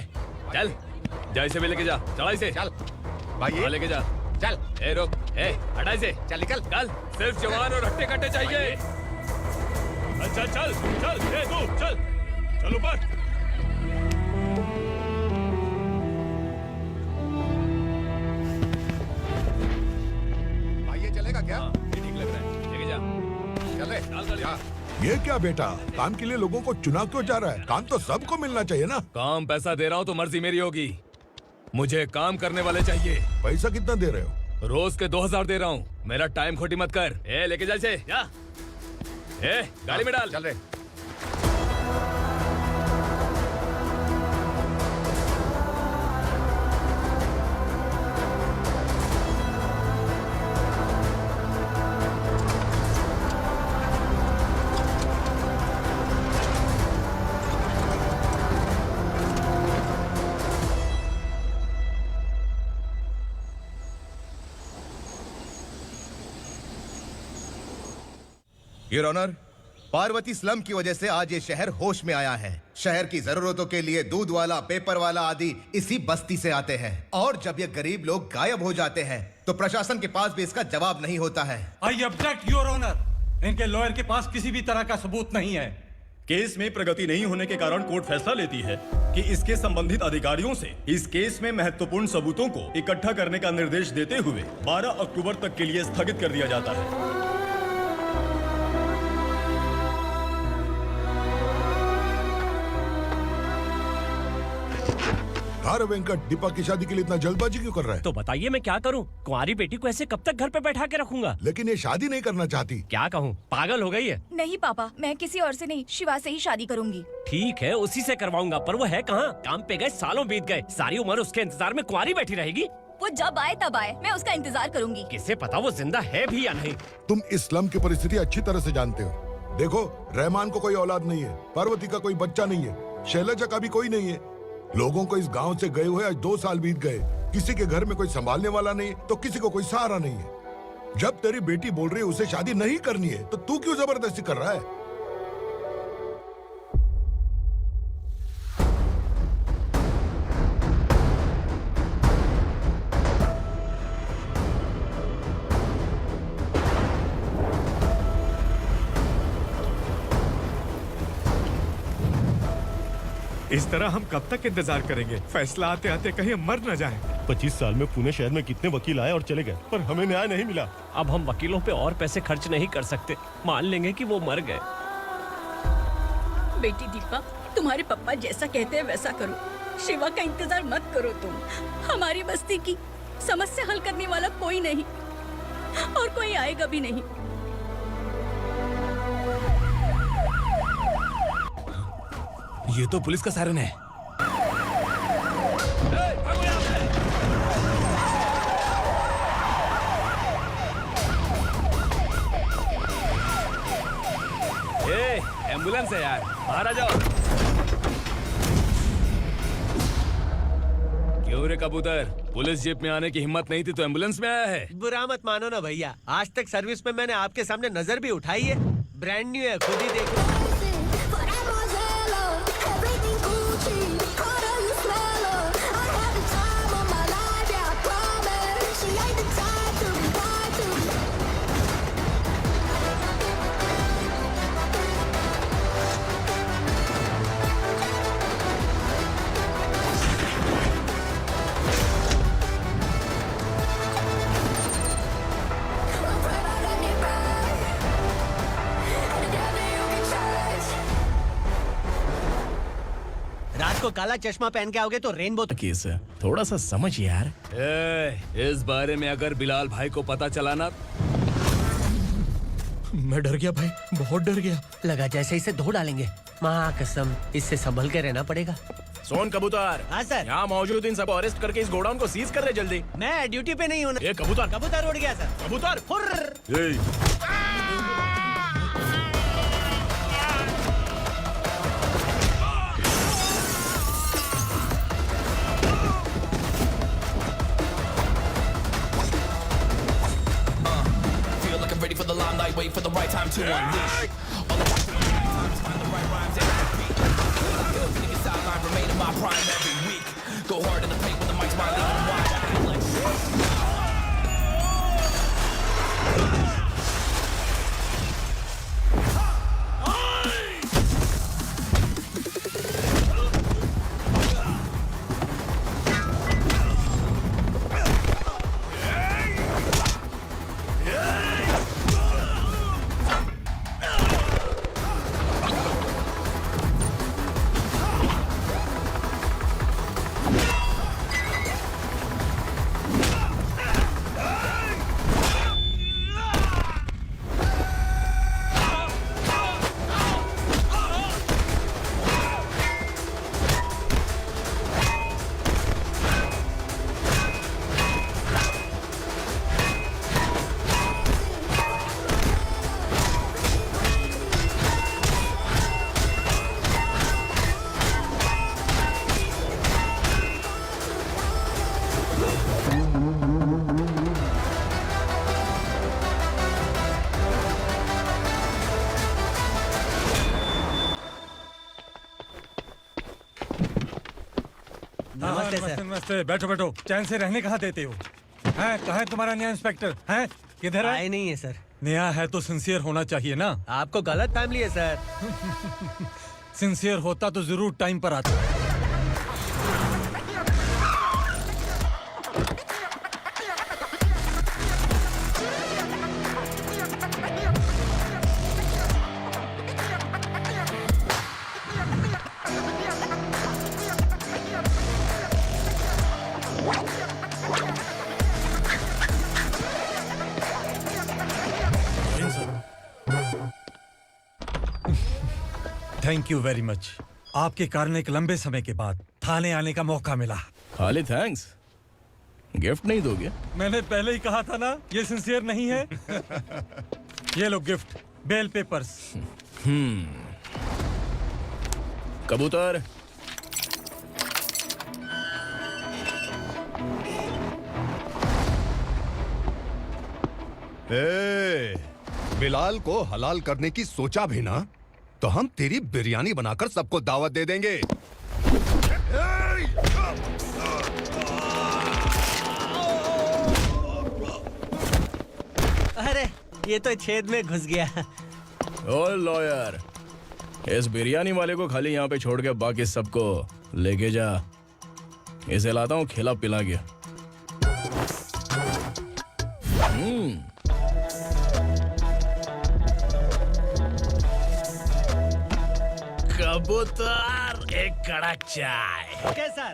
चल जा इसे भी लेके जा, चला इसे। चल भाई हाँ, लेके जा। चल। रोक, हटा इसे। चल निकल। चल, सिर्फ जवान और हट्टे कट्टे चाहिए। अच्छा चल चल, तू चल चल ऊपर। भाई ये चलेगा क्या? ये ठीक लग रहा है, लेके जा। चले चल जा। ये क्या बेटा, काम के लिए लोगों को चुना क्यों जा रहा है? काम तो सबको मिलना चाहिए ना। काम पैसा दे रहा हूँ तो मर्जी मेरी होगी, मुझे काम करने वाले चाहिए। पैसा कितना दे रहे हो? रोज के 2000 दे रहा हूँ, मेरा टाइम खोटी मत कर। लेके जा इसे, जा। गाड़ी में डाल। चल रहे। योर ऑनर, पार्वती स्लम की वजह से आज ये शहर होश में आया है। शहर की जरूरतों के लिए दूध वाला, पेपर वाला आदि इसी बस्ती से आते हैं, और जब ये गरीब लोग गायब हो जाते हैं तो प्रशासन के पास भी इसका जवाब नहीं होता है। आई ऑब्जेक्ट योर ऑनर, इनके लॉयर के पास किसी भी तरह का सबूत नहीं है। केस में प्रगति नहीं होने के कारण कोर्ट फैसला लेती है कि इसके संबंधित अधिकारियों से इस केस में महत्वपूर्ण सबूतों को इकट्ठा करने का निर्देश देते हुए 12 अक्टूबर तक के लिए स्थगित कर दिया जाता है। अरे वेंकट, दीपा की शादी के लिए इतना जल्दबाजी क्यों कर रहा है? तो बताइए मैं क्या करूं? कुंवारी बेटी को ऐसे कब तक घर पे बैठा के रखूंगा? लेकिन ये शादी नहीं करना चाहती। क्या कहूं, पागल हो गई है। नहीं पापा, मैं किसी और से नहीं, शिवा से ही शादी करूंगी। ठीक है, उसी से करवाऊंगा, पर वो है कहाँ? काम पे गए, सालों बीत गए, सारी उम्र उसके इंतजार में कुंवारी बैठी रहेगी। वो जब आए तब आए, मैं उसका इंतजार करूंगी। किसे पता वो जिंदा है भी या नहीं। तुम इस्लाम की परिस्थिति अच्छी तरह से जानते हो। देखो, रहमान को कोई औलाद नहीं है, पार्वती का कोई बच्चा नहीं है, शैलजा का भी कोई नहीं है। लोगों को इस गांव से गए हुए आज 2 साल बीत गए। किसी के घर में कोई संभालने वाला नहीं, तो किसी को कोई सहारा नहीं है। जब तेरी बेटी बोल रही है उसे शादी नहीं करनी है, तो तू क्यों जबरदस्ती कर रहा है? इस तरह हम कब तक इंतजार करेंगे? फैसला आते आते कहीं मर न जाए। 25 साल में पुणे शहर में कितने वकील आए और चले गए, पर हमें न्याय नहीं मिला। अब हम वकीलों पे और पैसे खर्च नहीं कर सकते, मान लेंगे कि वो मर गए। बेटी दीपा, तुम्हारे पापा जैसा कहते हैं वैसा करो। शिवा का इंतजार मत करो तुम। हमारी बस्ती की समस्या हल करने वाला कोई नहीं, और कोई आएगा भी नहीं। ये तो पुलिस का सायरन है। एम्बुलेंस है यार, बाहर आ जाओ। क्यों रे कबूतर, पुलिस जीप में आने की हिम्मत नहीं थी तो एम्बुलेंस में आया है? बुरा मत मानो ना भैया, आज तक सर्विस में मैंने आपके सामने नजर भी उठाई है। ब्रांड न्यू है, खुद ही देखो। को काला चश्मा पहन के आओगे तो रेनबो केस है, थोड़ा सा समझ यार। इस बारे में अगर बिलाल भाई को पता चला ना, मैं डर गया भाई, बहुत डर गया। लगा जैसे इसे धो डालेंगे। माँ कसम, इससे संभल के रहना पड़ेगा। सोन कबूतर। हाँ सर। यहाँ मौजूद इन सबको अरेस्ट करके इस गोडाउन को सीज कर रहे जल्दी। मैं ड्यूटी पे नहीं हूँ। ये कबूतर कबूतर उड़ गया सर। कबूतर। Ready for the limelight, wait for the right time to unleash. All the time, find the right rhymes and beat. Niggas sideline, remain in my prime every week. Go hard in the paint when the mic's right, leaving them wide. I feel like नमस्ते sir. नमस्ते, बैठो बैठो। चैन से रहने कहाँ देते हो? हैं, कहाँ है तुम्हारा नया इंस्पेक्टर? हैं, किधर है? आए नहीं है सर। नया है तो सिंसियर होना चाहिए ना। आपको गलत फैमिली है सर। सिंसियर होता तो जरूर टाइम पर आता। Thank you very much. आपके कारण एक लंबे समय के बाद थाने आने का मौका मिला। खाली थैंक्स, गिफ्ट नहीं दोगे? मैंने पहले ही कहा था ना, ये सिंसियर नहीं है। ये लो गिफ्ट, बेल पेपर्स। कबूतर। बिलाल को हलाल करने की सोचा भी ना, तो हम तेरी बिरयानी बनाकर सबको दावत दे देंगे। अरे ये तो छेद में घुस गया। ओ लॉयर, इस बिरयानी वाले को खाली यहाँ पे छोड़ के बाकी सबको लेके जा। इसे लाता हूँ खिला पिला के। कबूतर, एक कड़क चाय। Okay sir.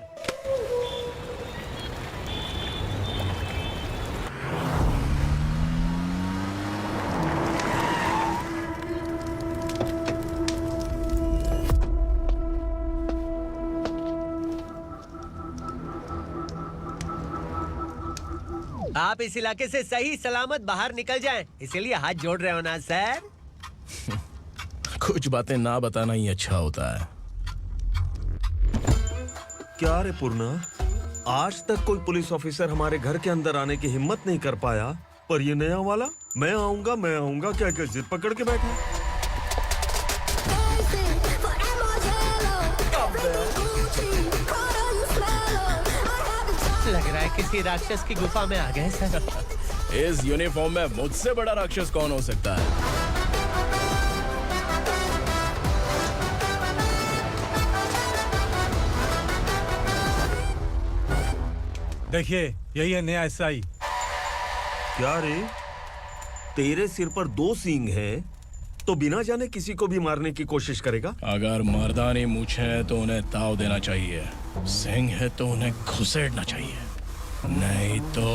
आप इस इलाके से सही सलामत बाहर निकल जाएं, इसीलिए हाथ जोड़ रहे हो ना सर। कुछ बातें ना बताना ही अच्छा होता है। क्या रे पूर्णा, आज तक कोई पुलिस ऑफिसर हमारे घर के अंदर आने की हिम्मत नहीं कर पाया, पर ये नया वाला मैं आऊंगा क्या क्या जिद पकड़ के बैठा। लग रहा है किसी राक्षस की गुफा में आ गए सर। इस यूनिफॉर्म में मुझसे बड़ा राक्षस कौन हो सकता है? देखिए, यही है नया एसआई। क्या रे, तेरे सिर पर 2 सींग हैं, तो बिना जाने किसी को भी मारने की कोशिश करेगा? अगर मर्दानी मूछें हैं तो उन्हें ताव देना चाहिए, सिंह है तो उन्हें घुसेड़ना चाहिए, नहीं तो।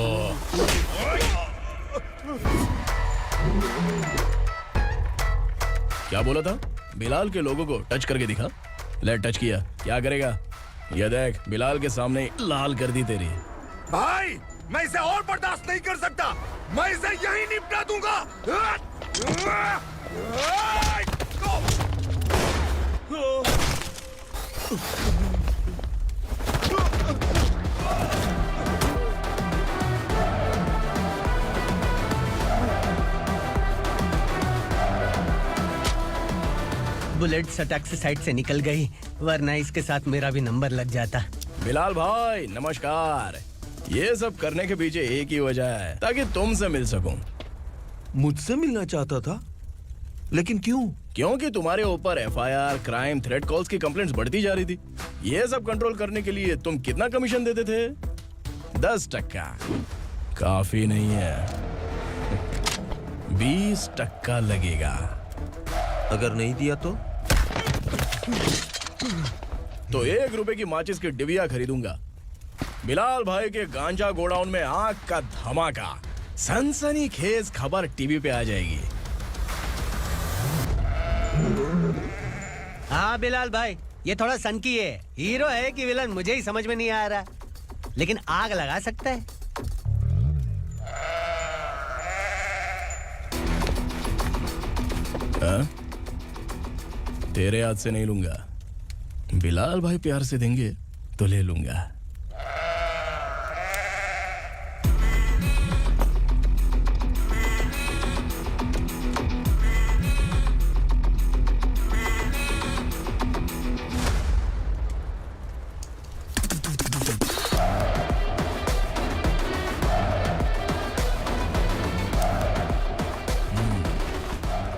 क्या बोला था? बिलाल के लोगों को टच करके दिखा। ले टच किया, क्या करेगा? ये देख, बिलाल के सामने लाल कर दी तेरी। भाई, मैं इसे और बर्दाश्त नहीं कर सकता। मैं इसे यहीं निपटा दूंगा। बुलेट सटक से साइड से निकल गई, वरना इसके साथ मेरा भी नंबर लग जाता। बिलाल भाई नमस्कार। ये सब करने के पीछे एक ही वजह है, ताकि तुमसे मिल सकूं। मुझसे मिलना चाहता था, लेकिन क्यों? क्योंकि तुम्हारे ऊपर एफआईआर, क्राइम, थ्रेट कॉल्स की कंप्लेंट्स बढ़ती जा रही थी। ये सब कंट्रोल करने के लिए तुम कितना कमीशन देते थे? 10%। काफी नहीं है, 20% लगेगा। अगर नहीं दिया तो 1 रुपए की माचिस की डिबिया खरीदूंगा। बिलाल भाई के गांजा गोडाउन में आग का धमाका, सनसनीखेज खबर टीवी पे आ जाएगी। हाँ बिलाल भाई, ये थोड़ा सनकी है। हीरो है कि विलन मुझे ही समझ में नहीं आ रहा, लेकिन आग लगा सकता है। तेरे हाथ से नहीं लूंगा, बिलाल भाई प्यार से देंगे तो ले लूंगा।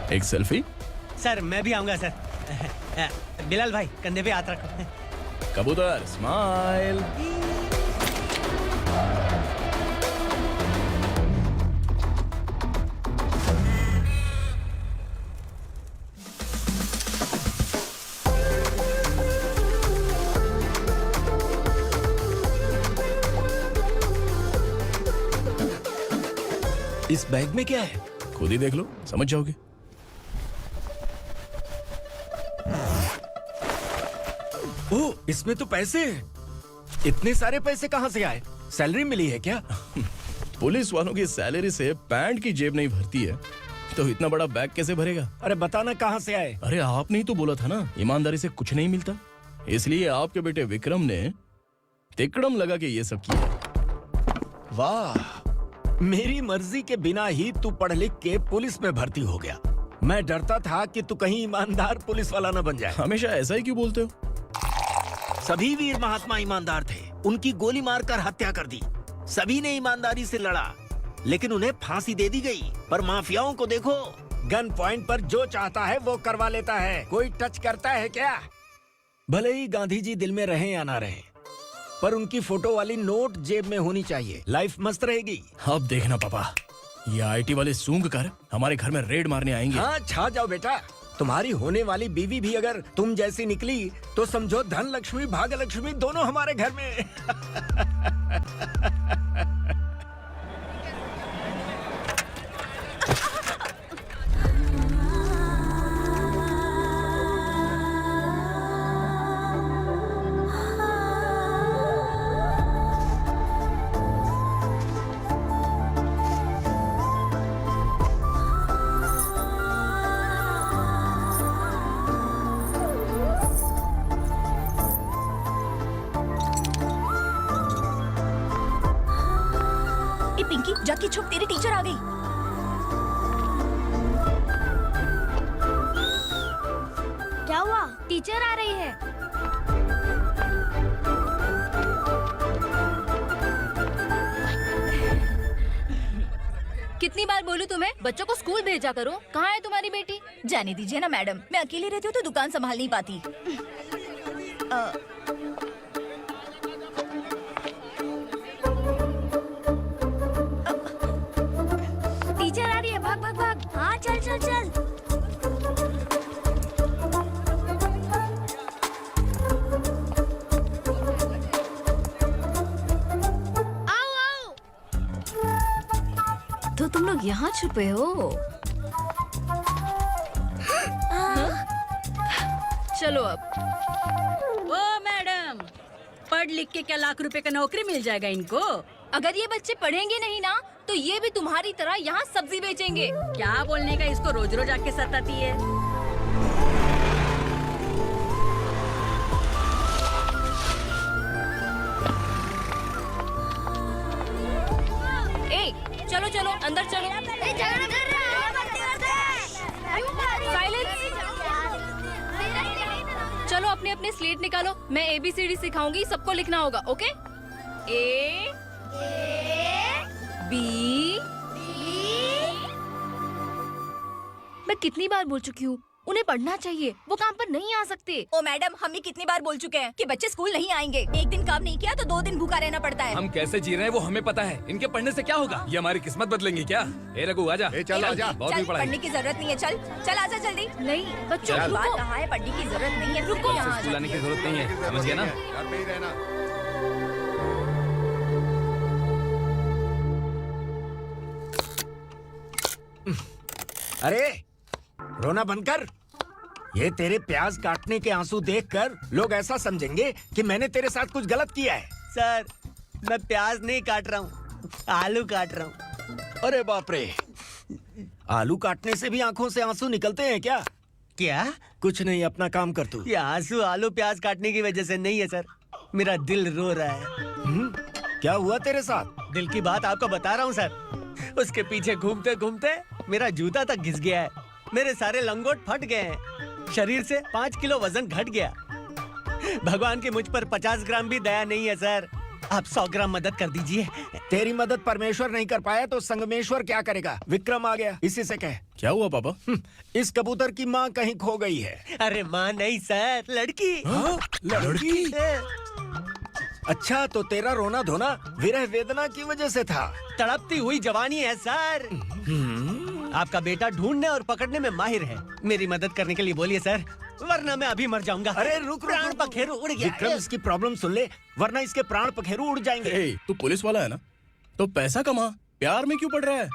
एक सेल्फी? सर मैं भी आऊंगा सर। बिलाल भाई कंधे पे हाथ रखो। कबूतर स्माइल। इस बैग में क्या है? खुद ही देख लो, समझ जाओगे। ओह, इसमें तो पैसे हैं। इतने सारे पैसे कहाँ से आए? सैलरी मिली है क्या? पुलिस वालों की सैलरी से पैंट की जेब नहीं भरती है, तो इतना बड़ा बैग कैसे भरेगा? अरे बताना कहाँ से आए? अरे आपने ही तो बोला था ना, ईमानदारी से कुछ नहीं मिलता। इसलिए आपके बेटे विक्रम ने तिकड़म लगा के ये सब किया। वाह, मेरी मर्जी के बिना ही तू पढ़ लिख के पुलिस में भर्ती हो गया। मैं डरता था कि तू कहीं ईमानदार पुलिस वाला न बन जाए। हमेशा ऐसा ही क्यों बोलते हो? सभी वीर महात्मा ईमानदार थे, उनकी गोली मारकर हत्या कर दी। सभी ने ईमानदारी से लड़ा, लेकिन उन्हें फांसी दे दी गई। पर माफियाओं को देखो, गन पॉइंट पर जो चाहता है वो करवा लेता है। कोई टच करता है क्या? भले ही गांधी जी दिल में रहे या ना रहे, पर उनकी फोटो वाली नोट जेब में होनी चाहिए। लाइफ मस्त रहेगी। अब देखना पापा, ये आईटी वाले सूंघ कर हमारे घर में रेड मारने आएंगे। हाँ, छा जाओ बेटा। तुम्हारी होने वाली बीवी भी अगर तुम जैसी निकली तो समझो धन लक्ष्मी भाग्य लक्ष्मी दोनों हमारे घर में। पिंकी, जाके छुप, तेरी टीचर आ गई। क्या हुआ? टीचर आ रही है। कितनी बार बोलूं तुम्हें, बच्चों को स्कूल भेजा करो। कहाँ है तुम्हारी बेटी? जाने दीजिए ना मैडम, मैं अकेली रहती हूँ तो दुकान संभाल नहीं पाती। टीचर आ रही है, भाग भाग भाग। हाँ चल चल चल। आओ आओ। तो तुम लोग यहाँ छुपे हो? चलो अब। ओ मैडम, पढ़ लिख के क्या लाख रुपए का नौकरी मिल जाएगा इनको? अगर ये बच्चे पढ़ेंगे नहीं ना, तो ये भी तुम्हारी तरह यहाँ सब्जी बेचेंगे। क्या बोलने का, इसको रोज रोज आके सताती है। ए, चलो चलो अंदर चलो। साइलेंस। चलो अपने अपने अपने स्लेट निकालो, मैं ABCD सिखाऊंगी, सबको लिखना होगा, ओके? A B मैं कितनी बार बोल चुकी हूँ, उन्हें पढ़ना चाहिए, वो काम पर नहीं आ सकते। ओ मैडम, हम भी कितनी बार बोल चुके हैं कि बच्चे स्कूल नहीं आएंगे। एक दिन काम नहीं किया तो 2 दिन भूखा रहना पड़ता है। हम कैसे जी रहे हैं वो हमें पता है, इनके पढ़ने से क्या होगा? ये हमारी किस्मत बदलेंगे क्या? ए रघु आजा। चल आजा। बहुत भी पढ़ाई। पढ़ने की जरूरत नहीं है, चल आजा जल्दी। नहीं बच्चों चल। रुको। कहा है पढ़ने की जरूरत नहीं है, रुको। स्कूल आने की जरूरत नहीं है, समझ गया ना? घर पे ही रहना। अरे रोना बंद कर। ये तेरे प्याज काटने के आंसू देखकर लोग ऐसा समझेंगे कि मैंने तेरे साथ कुछ गलत किया है। सर, मैं प्याज नहीं काट रहा हूँ, आलू काट रहा हूँ। अरे बाप रे, आलू काटने से भी आंखों से आंसू निकलते हैं क्या? क्या? कुछ नहीं, अपना काम कर तू। ये आंसू आलू प्याज काटने की वजह से नहीं है सर, मेरा दिल रो रहा है। क्या हुआ तेरे साथ? दिल की बात आपको बता रहा हूँ सर। उसके पीछे घूमते घूमते मेरा जूता तक घिस गया है, मेरे सारे लंगोट फट गए हैं, शरीर से 5 किलो वजन घट गया। भगवान की मुझ पर 50 ग्राम भी दया नहीं है सर, आप 100 ग्राम मदद कर दीजिए। तेरी मदद परमेश्वर नहीं कर पाया तो संगमेश्वर क्या करेगा? विक्रम आ गया, इसी से कह। क्या हुआ पापा? इस कबूतर की माँ कहीं खो गई है। अरे माँ नहीं सर, लड़की। लड़की? अच्छा, तो तेरा रोना धोना विरह वेदना की वजह से था। तड़पती हुई जवानी है सर। आपका बेटा ढूंढने और पकड़ने में माहिर है, मेरी मदद करने के लिए बोलिए सर, वरना मैं अभी मर जाऊंगा। अरे रुक, प्राण पखेरु उड़ गया। विक्रम, इसकी प्रॉब्लम सुन ले, वरना इसके प्राण पखेरु उड़ जाएंगे। तू पुलिस वाला है ना, तो पैसा कमा, प्यार में क्यों पड़ रहा है?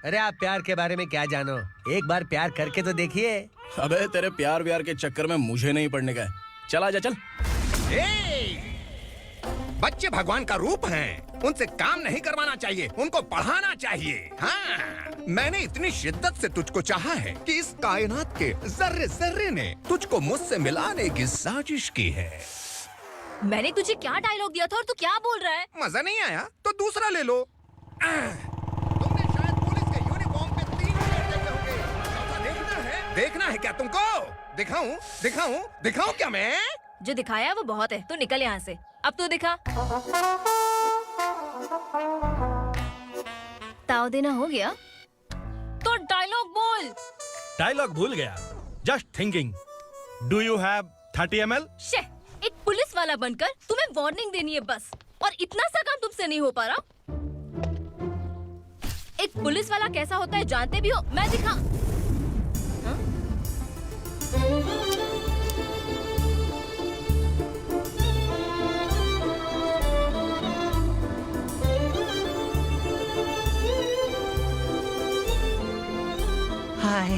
अरे आप प्यार के बारे में क्या जानो, एक बार प्यार करके तो देखिए। अबे तेरे प्यार व्यार के चक्कर में मुझे नहीं पड़ने का है, चल आजा चल। बच्चे भगवान का रूप हैं, उनसे काम नहीं करवाना चाहिए, उनको पढ़ाना चाहिए। हाँ, मैंने इतनी शिद्दत से तुझको चाहा है कि इस कायनात के जर्रे जर्रे ने तुझको मुझसे मिलाने की साजिश की है। मैंने तुझे क्या डायलॉग दिया था और तू क्या बोल रहा है? मजा नहीं आया तो दूसरा ले लो। तुमने शायद पुलिस के यूनिफॉर्म पे 3 पैर देखे होंगे। देखना है क्या तुमको? दिखाऊं दिखाऊं दिखाऊं क्या मैं? जो दिखाया वो बहुत है, तू निकल यहाँ से। अब तू दिखा। ताव देना हो गया तो डायलॉग बोल। डायलॉग भूल गया। Just thinking, do you have 30 ml? शे, एक पुलिस वाला बनकर तुम्हें वार्निंग देनी है बस, और इतना सा काम तुमसे नहीं हो पा रहा। एक पुलिस वाला कैसा होता है जानते भी हो? मैं दिखा। हाय,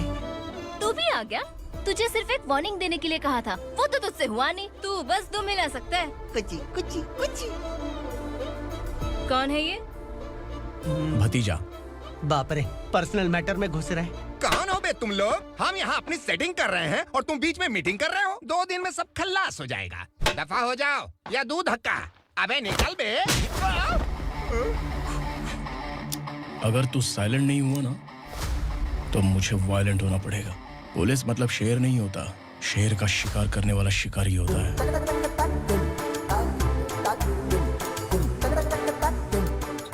तू भी आ गया? तुझे सिर्फ एक वार्निंग देने के लिए कहा था, वो तो तुझसे हुआ नहीं। तू बस 2 मिला सकता है। कुची कुची कुची। कौन है ये? भतीजा। बाप रे, पर्सनल मैटर में घुस रहे। कौन हो बे तुम लोग? हम यहाँ अपनी सेटिंग कर रहे हैं और तुम बीच में मीटिंग कर रहे हो। 2 दिन में सब खल्लास हो जाएगा। दफा हो जाओ या दूध धक्का। अबे निकल बे। अगर तू साइलेंट नहीं हुआ ना तो मुझे वायलेंट होना पड़ेगा। पुलिस मतलब शेर नहीं होता, शेर का शिकार करने वाला शिकारी होता है।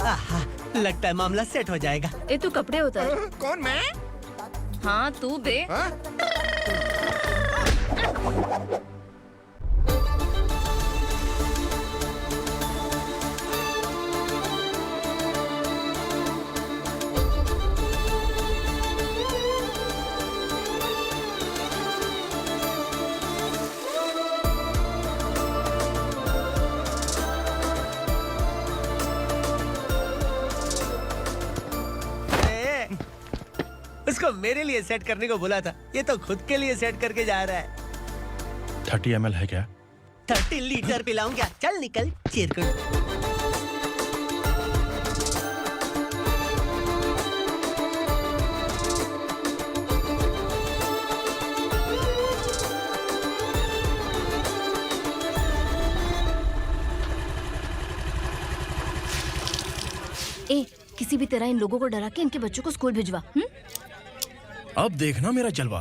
आहा, लगता है मामला सेट हो जाएगा। ए तू कपड़े उतार। कौन मैं? हाँ तू बे। उसको मेरे लिए सेट करने को बोला था, ये तो खुद के लिए सेट करके जा रहा है। 30 ml है क्या? 30 लीटर पिलाऊं क्या? चल निकल चिरकुट। ए, किसी भी तरह इन लोगों को डरा के इनके बच्चों को स्कूल भिजवा। अब देखना मेरा जलवा।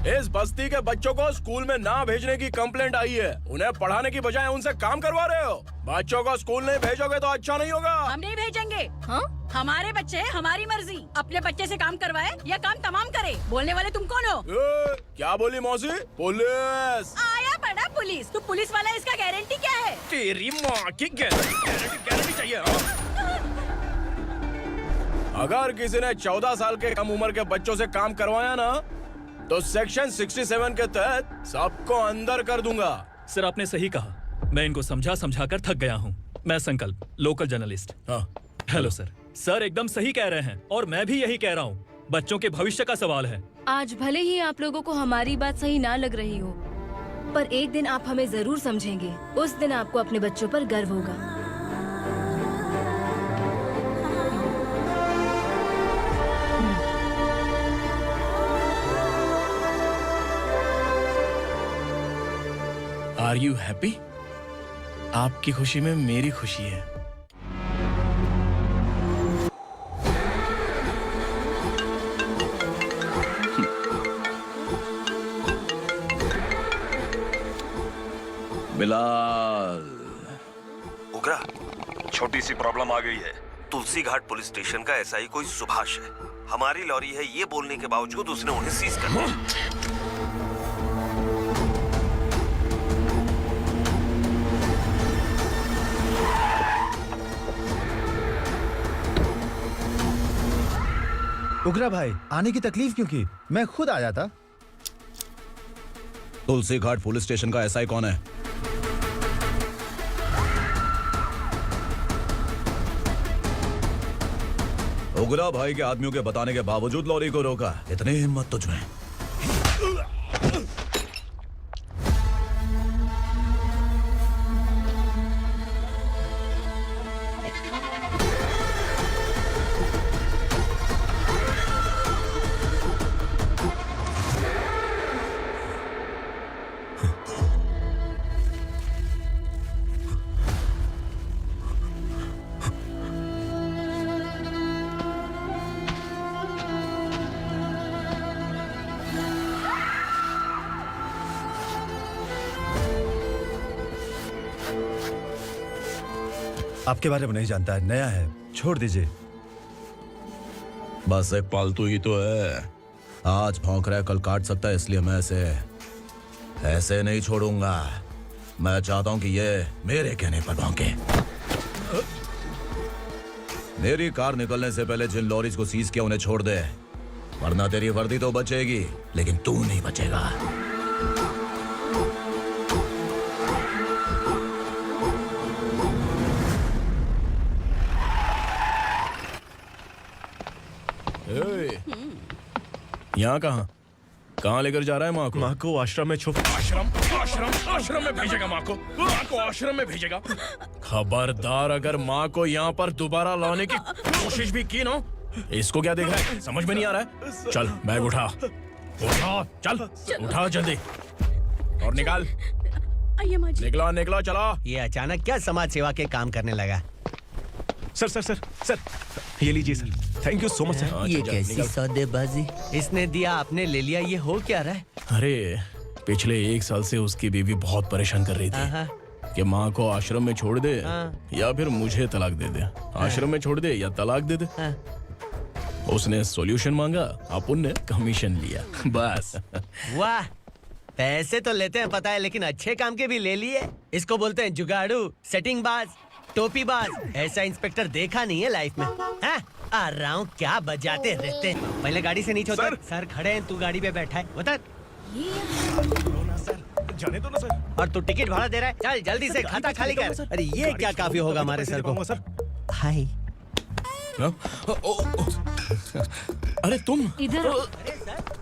इस बस्ती के बच्चों को स्कूल में ना भेजने की कंप्लेंट आई है। उन्हें पढ़ाने की बजाय उनसे काम करवा रहे हो। बच्चों को स्कूल नहीं भेजोगे तो अच्छा नहीं होगा। हम नहीं भेजेंगे। हाँ? हमारे बच्चे हमारी मर्जी। अपने बच्चे से काम करवाए या काम तमाम करे। बोलने वाले तुम कौन हो? क्या बोली मौसी? पुलिस आया बड़ा पुलिस। तू पुलिस वाला, इसका गारंटी क्या है? तेरी माँ की गारंटी चाहिए। अगर किसी ने 14 साल के कम उम्र के बच्चों से काम करवाया ना तो सेक्शन 67 के तहत सबको अंदर कर दूंगा। सर आपने सही कहा। मैं इनको समझा कर थक गया हूँ। मैं संकल्प, लोकल जर्नलिस्ट। हाँ। Hello sir. सर एकदम सही कह रहे हैं और मैं भी यही कह रहा हूँ। बच्चों के भविष्य का सवाल है। आज भले ही आप लोगों को हमारी बात सही ना लग रही हो, पर एक दिन आप हमें जरूर समझेंगे। उस दिन आपको अपने बच्चों पर गर्व होगा। Are you happy? आपकी खुशी में मेरी खुशी है। बिलाल। उगरा, छोटी सी प्रॉब्लम आ गई है। तुलसी घाट पुलिस स्टेशन का एसआई कोई सुभाष है। हमारी लॉरी है ये बोलने के बावजूद उसने उन्हें सीज कर दिया। उगरा भाई, आने की तकलीफ क्यों की? मैं खुद आ जाता। तुलसी घाट पुलिस स्टेशन का एसआई कौन है? उगरा भाई के आदमियों के बताने के बावजूद लॉरी को रोका। इतनी हिम्मत तुझमें? आपके बारे में नहीं जानता है, नया है, छोड़ दीजिए। बस एक पालतू ही तो है। आज भौंक रहा है, कल काट सकता है, इसलिए मैं ऐसे नहीं छोड़ूंगा। मैं चाहता हूं कि ये मेरे कहने पर भौंके। मेरी कार निकलने से पहले जिन लॉरीज को सीज किया उन्हें छोड़ दे, वरना तेरी वर्दी तो बचेगी लेकिन तू नहीं बचेगा। यहाँ कहाँ लेकर जा रहा है माँ को? माँ को आश्रम में छुप। आश्रम में भेजेगा माँ को? माँ को आश्रम में भेजेगा? खबरदार, अगर माँ को यहाँ पर दोबारा लाने की कोशिश भी की ना। इसको क्या देख रहा है? समझ में नहीं आ रहा है? चल बैग उठा, चल उठा जल्दी और निकाल। निकला चला। ये अचानक क्या समाज सेवा के काम करने लगा? सर, ये लीजिए sir. Thank you so much sir. ये कैसी सौदेबाजी? इसने दिया, आपने ले लिया, ये हो क्या रहा है? अरे पिछले 1 साल से उसकी बीवी बहुत परेशान कर रही थी कि माँ को आश्रम में छोड़ दे या फिर मुझे तलाक दे दे। आश्रम में छोड़ दे या तलाक दे दे। उसने सॉल्यूशन मांगा, अपन ने कमीशन लिया, बस। वाह, पैसे तो लेते हैं पता है, लेकिन अच्छे काम के भी ले लिए। इसको बोलते हैं जुगाड़ू, सेटिंग बाज, टोपी बाज। ऐसा इंस्पेक्टर देखा नहीं है लाइफ में। हाँ? आ रहा हूँ, क्या बजाते रहते। पहले गाड़ी से नीचे उतर। सर खड़े हैं, तू गाड़ी पे बैठा है, उतर। जाने दो ना सर। और तू टिकट भाड़ा दे रहा है? चल जल्दी से खाता खाली कर। अरे ये क्या काफी होगा हमारे सर को। हाय। अरे तुम इधर।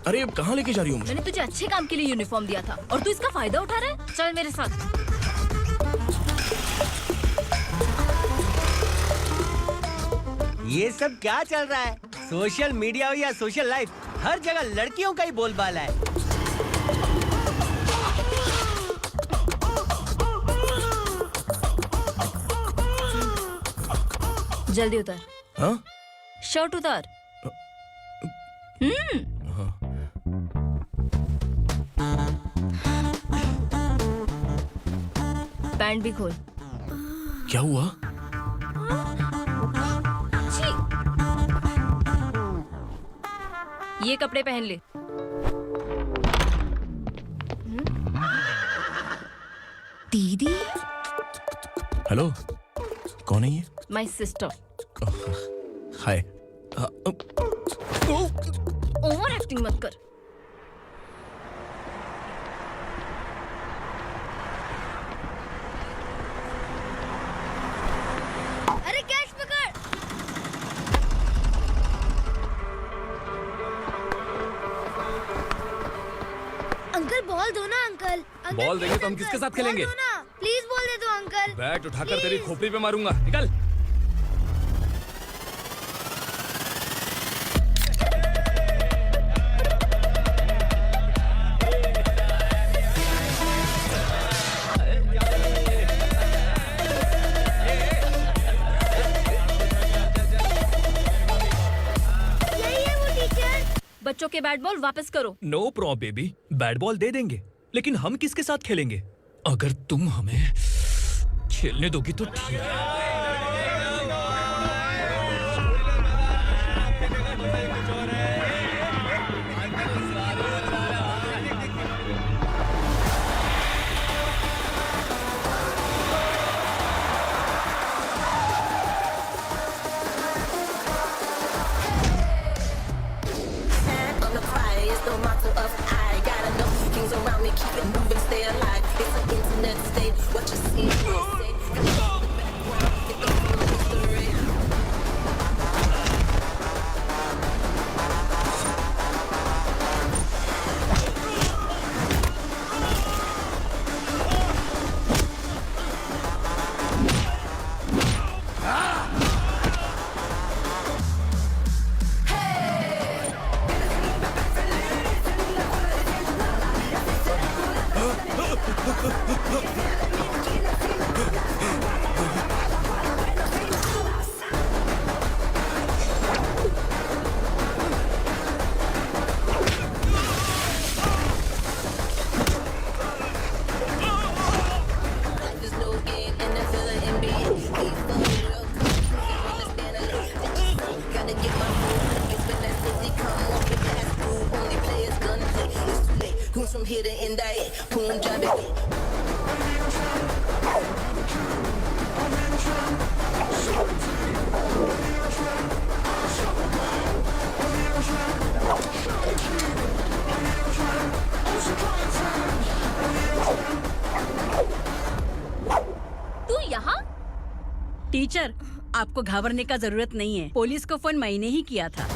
अरे कहाँ लेके जा रही हो मुझे? मैंने तुझे अच्छे काम के लिए यूनिफॉर्म दिया था और तू इसका फायदा उठा रहा है। चल मेरे साथ। ये सब क्या चल रहा है? सोशल मीडिया हो या सोशल लाइफ, हर जगह लड़कियों का ही बोलबाला है। जल्दी उतर। हाँ? शर्ट उतार। पैंट भी खोल। क्या हुआ? ये कपड़े पहन ले। दीदी। हेलो, कौन है ये? My sister. Hi. Over acting मत कर। अरे कैच पकड़। अंकल बॉल दो ना अंकल। बॉल देंगे तो हम किसके साथ खेलेंगे? प्लीज बॉल दे दो अंकल। बैट उठाकर तेरी खोपड़ी पे मारूंगा। निकल। बच्चों के बैट बॉल वापस करो। No problem baby, bat ball दे देंगे, लेकिन हम किसके साथ खेलेंगे? अगर तुम हमें खेलने दोगी तो ठीक है। टीचर, आपको घबराने का जरूरत नहीं है। पुलिस को फोन मैंने ही किया था।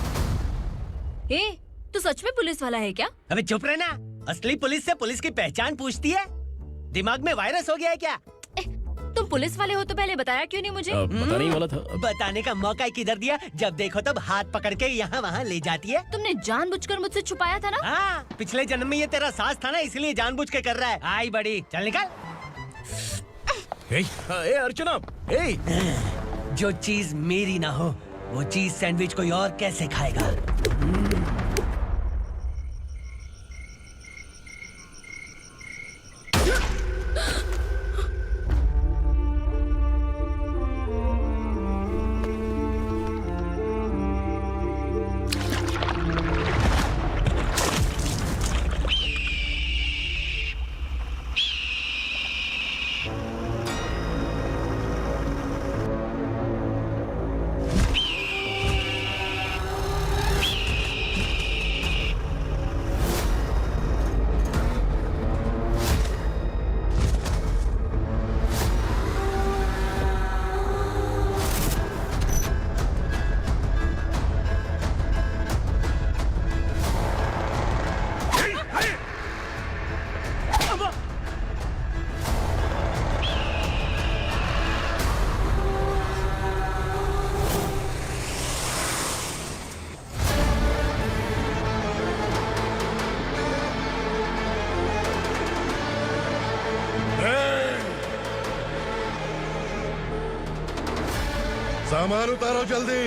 ए, तू सच में पुलिस वाला है क्या? अबे चुप रहना। असली पुलिस से पुलिस की पहचान पूछती है? दिमाग में वायरस हो गया है क्या? तुम पुलिस वाले हो तो पहले बताया क्यों नहीं मुझे? बताने ही वाला था। बताने का मौका किधर दिया? जब देखो तब हाथ पकड़ के यहाँ वहाँ ले जाती है। तुमने जानबूझकर मुझसे छुपाया था ना? हाँ, पिछले जन्म में ये तेरा सास था ना, इसलिए जानबूझ के कर रहा है। आई बड़ी, चल निकल। ए अर्चना, ए! जो चीज मेरी ना हो, वो चीज सैंडविच कोई और कैसे खाएगा? सामान उतारो जल्दी।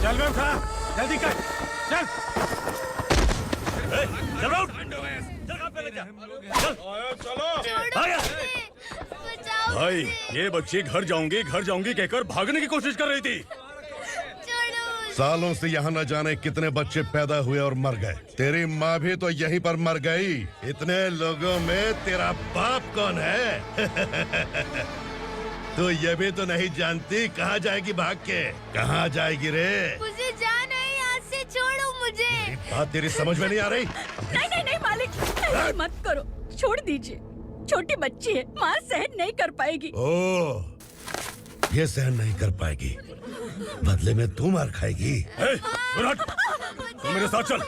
चल उठा, जल्दी कर। चल चल राउंड चल काम पे लग जा चल आया भाई ये बच्ची घर जाऊंगी कहकर भागने की कोशिश कर रही थी। सालों से यहाँ न जाने कितने बच्चे पैदा हुए और मर गए। तेरी माँ भी तो यहीं पर मर गई। इतने लोगों में तेरा बाप कौन है? तो ये भी तो नहीं जानती कहाँ जाएगी भाग के? कहाँ जाएगी रे? मुझे जाना है, यहाँ से छोड़ो मुझे। बात तेरी समझ में नहीं आ रही? नहीं मालिक, ऐसे मत करो, छोड़ दीजिए। छोटी बच्ची है, माँ सहन नहीं कर पाएगी। ओह, ये सहन नहीं कर पाएगी, बदले में तू मार खाएगी। तू मेरे साथ चल।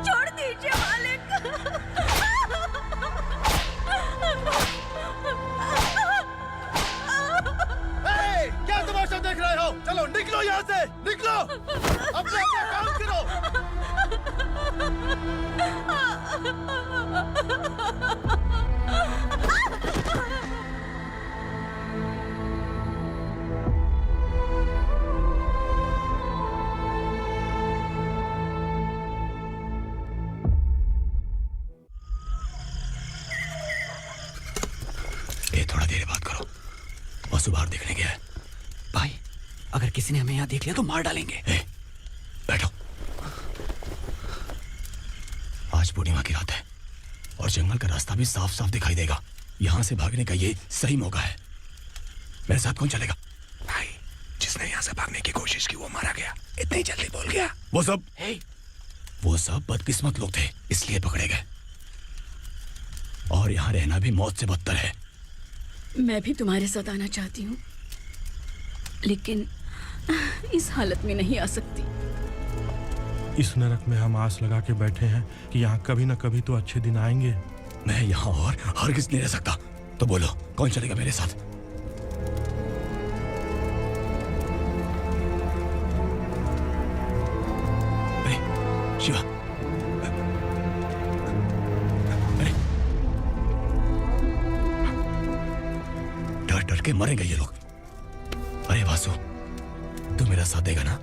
छोड़ दीजिए मालिक। क्या तमाशा देख रहे हो? चलो निकलो यहाँ से, निकलो। अपना काम करो। ये थोड़ा देर बात करो। वासु बाहर देखने गया है। भाई, अगर किसी ने हमें यहाँ देख लिया तो मार डालेंगे। बैठो। आज पूर्णिमा की रात है और जंगल का रास्ता भी साफ साफ दिखाई देगा। यहाँ से भागने का ये सही मौका है। मेरे साथ कौन चलेगा? भाई, जिसने यहाँ से भागने की कोशिश की वो मारा गया। इतनी जल्दी बोल गया। वो सब बदकिस्मत लोग थे, इसलिए पकड़े गए। और यहाँ रहना भी मौत से बदतर है। मैं भी तुम्हारे साथ आना चाहती हूँ, लेकिन इस हालत में नहीं आ सकती। इस नरक में हम आस लगा के बैठे हैं कि यहाँ कभी न कभी तो अच्छे दिन आएंगे। मैं यहाँ और हरगिज़ नहीं रह सकता। तो बोलो, कौन चलेगा मेरे साथ? अरे शिवा, अरे डर डर के मरेंगे ये लोग। अरे वासु, तू मेरा साथ देगा ना?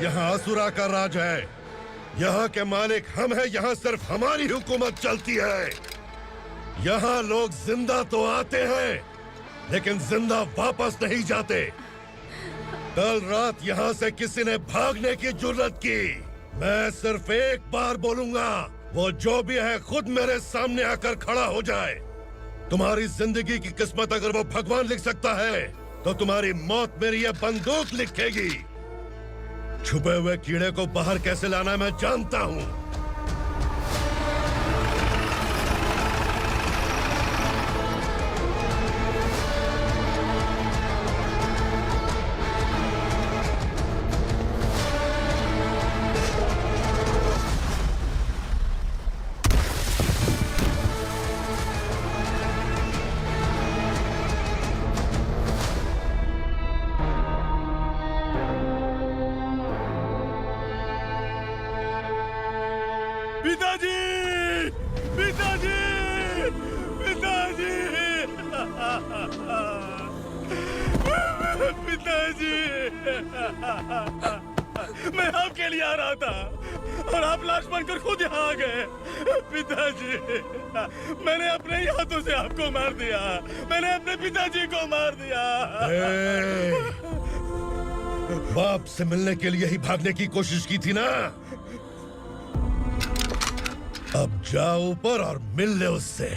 यहाँ असुरा का राज है। यहाँ के मालिक हम हैं। यहाँ सिर्फ हमारी हुकूमत चलती है। यहाँ लोग जिंदा तो आते हैं, लेकिन जिंदा वापस नहीं जाते। कल रात यहाँ से किसी ने भागने की जुर्रत की, मैं सिर्फ एक बार बोलूंगा, वो जो भी है खुद मेरे सामने आकर खड़ा हो जाए। तुम्हारी जिंदगी की किस्मत अगर वो भगवान लिख सकता है, तो तुम्हारी मौत मेरी ये बंदूक लिखेगी। छुपे हुए कीड़े को बाहर कैसे लाना मैं जानता हूं। पिताजी, पिताजी, पिताजी, पिताजी, मैं आपके लिए आ रहा था और आप लाश बनकर खुद यहाँ आ गए। पिताजी, मैंने अपने ही हाथों से आपको मार दिया। मैंने अपने पिताजी को मार दिया। बाप से मिलने के लिए ही भागने की कोशिश की थी ना? अब जाओ ऊपर और मिल ले उससे।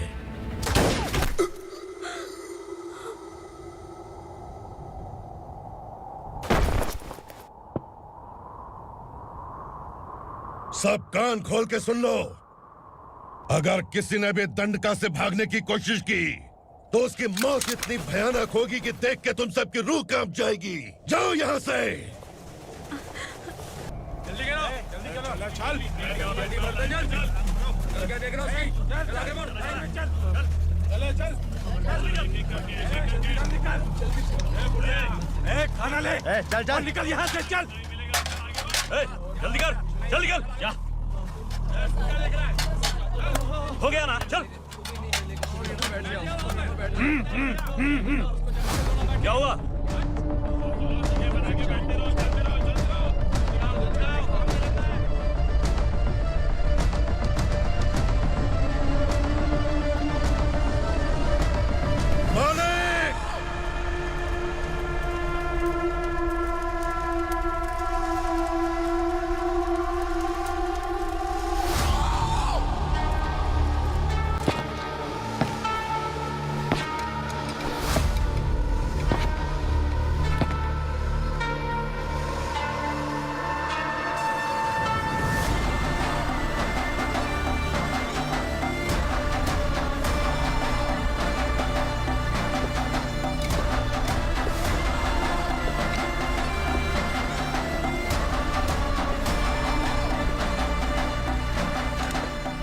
सब कान खोल के सुन लो। अगर किसी ने भी दंडका से भागने की कोशिश की तो उसकी मौत इतनी भयानक होगी कि देख के तुम सबकी रूह कांप जाएगी। जाओ यहाँ से। जल्दी करो, जल्दी करो, चल, जल्दी बढ़ते चल। क्या देख रहा हूँ? चल आगे बढ़, चल, चल, चल, खाना ले, चल, चल, निकल यहाँ से, चल, जल्दी कर, चल निकल, जा, हो गया ना, चल, क्या हुआ?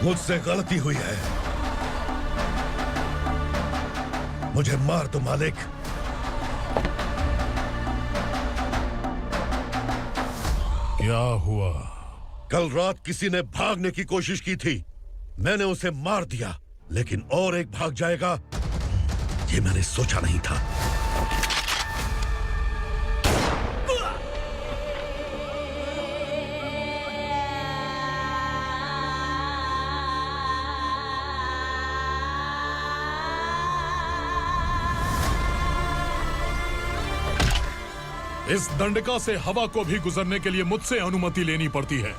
मुझसे गलती हुई है, मुझे मार दो मालिक। क्या हुआ? कल रात किसी ने भागने की कोशिश की थी, मैंने उसे मार दिया, लेकिन और एक भाग जाएगा ये मैंने सोचा नहीं था। इस दंडका से हवा को भी गुजरने के लिए मुझसे अनुमति लेनी पड़ती है।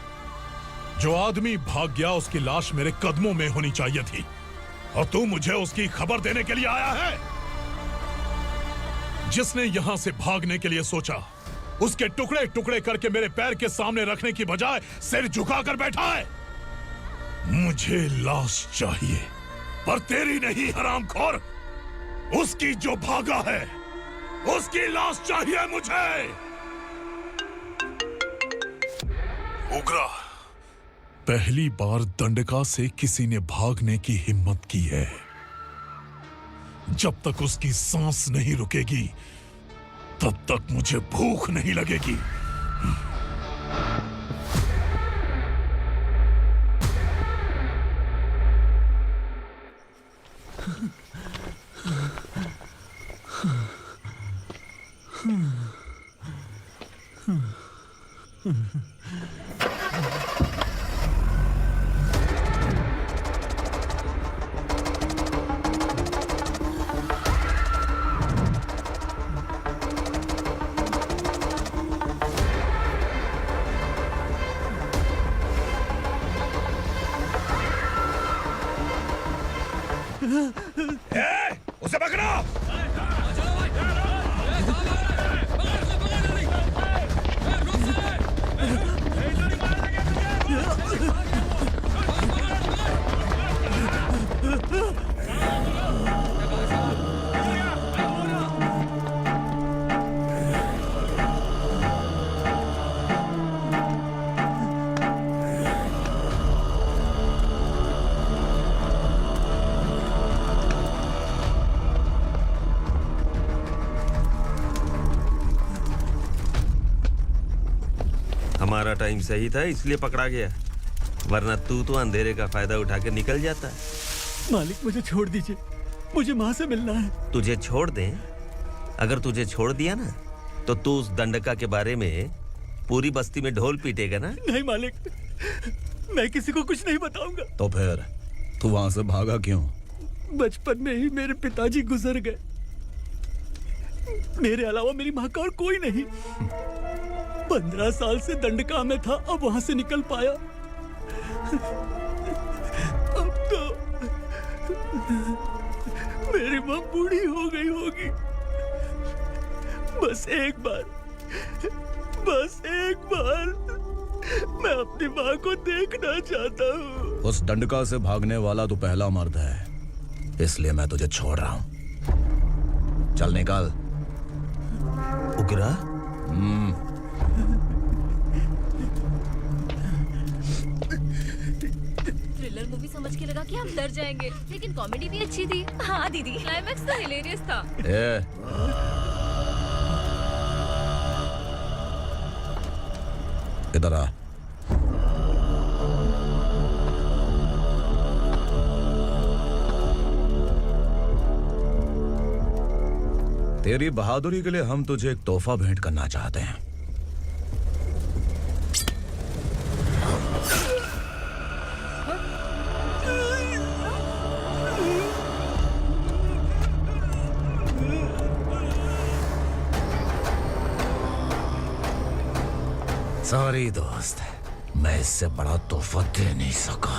जो आदमी भाग गया उसकी लाश मेरे कदमों में होनी चाहिए थी, और तू मुझे उसकी खबर देने के लिए आया है। जिसने यहां से भागने के लिए सोचा, उसके टुकड़े टुकड़े करके मेरे पैर के सामने रखने की बजाय सिर झुकाकर बैठा है। मुझे लाश चाहिए, पर तेरी नहीं हरामखोर, उसकी जो भागा है उसकी लाश चाहिए मुझे। उग्रा, पहली बार दंडका से किसी ने भागने की हिम्मत की है। जब तक उसकी सांस नहीं रुकेगी तब तक मुझे भूख नहीं लगेगी। उसे पकड़ो! हमारा टाइम सही था इसलिए पकड़ा गया, वरना तू तो अंधेरे का फायदा उठा के निकल जाता। मालिक मुझे छोड़ दीजिए, मुझे माँ से मिलना है। तुझे छोड़ दें? अगर तुझे छोड़ दिया ना तो तू उस दंडका के बारे में पूरी बस्ती में ढोल पीटेगा ना। नहीं मालिक, मैं किसी को कुछ नहीं बताऊंगा। तो फिर तू वहां से भागा क्यों? बचपन में ही मेरे पिताजी गुजर गए, मेरे अलावा मेरी माँ का और कोई नहीं। 15 साल से दंडका में था, अब वहां से निकल पाया। अब तो मेरी माँ बूढ़ी हो गई होगी। बस एक बार मैं अपनी माँ को देखना चाहता हूँ। उस दंडका से भागने वाला तू पहला मर्द है, इसलिए मैं तुझे छोड़ रहा हूँ। चल निकल। उग्रा? थ्रिलर मूवी समझ के लगा कि हम डर जाएंगे, लेकिन कॉमेडी भी अच्छी थी। हाँ दीदी, क्लाइमैक्स तो हिलेरियस था। इधर आ। तेरी बहादुरी के लिए हम तुझे एक तोहफा भेंट करना चाहते हैं। सॉरी दोस्त, मैं इससे बड़ा तोहफा दे नहीं सका।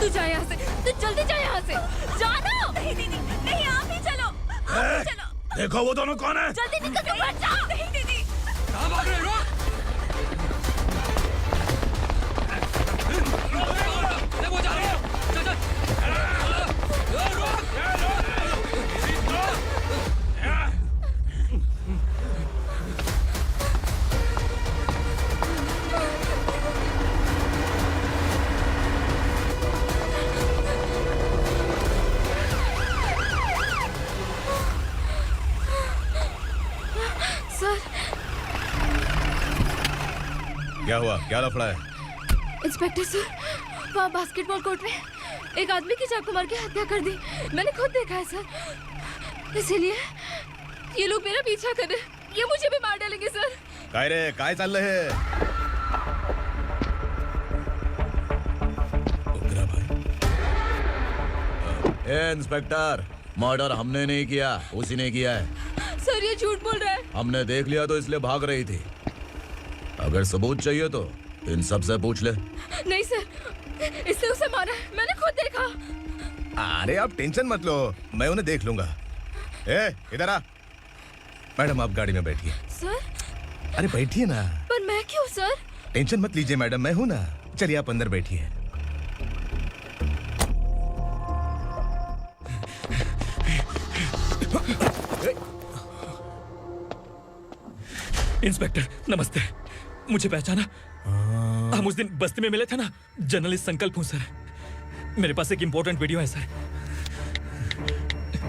तू जा यहाँ से, तू जल्दी जा यहाँ से। जाना। नहीं दीदी, नहीं आप ही चलो, आप ही चलो। देखो वो दोनों कौन है? जल्दी निकल के मत जाओ। नहीं दीदी। कहाँ भाग रहे हो? क्या हुआ? क्या लफड़ा है? इंस्पेक्टर सर, वहाँ बास्केटबॉल कोर्ट में एक आदमी की चाकू मार के हत्या कर दी। मैंने खुद देखा है सर, इसीलिए ये लोग मेरा पीछा कर रहे हैं। ये मुझे भी मार डालेंगे सर। काय रे, काय चल रहे हैं? ए इंस्पेक्टर, मर्डर हमने नहीं किया, उसी ने किया है। सर ये झूठ बोल रहा है। हमने देख लिया तो इसलिए भाग रही थी। अगर सबूत चाहिए तो इन सब से पूछ ले। नहीं सर, इसने उसे मारा है, मैंने खुद देखा। अरे आप टेंशन मत लो, मैं उन्हें देख लूंगा। ए, इधर आ। मैडम आप गाड़ी में बैठिए। सर? अरे बैठिए ना। पर मैं क्यों सर? टेंशन मत लीजिए मैडम, मैं हूं ना। चलिए आप अंदर बैठिए। इंस्पेक्टर नमस्ते, मुझे पहचाना? हम उस दिन बस्ती में मिले थे ना। जर्नलिस्ट संकल्प हूँ सर। मेरे पास एक इम्पोर्टेंट वीडियो है सर,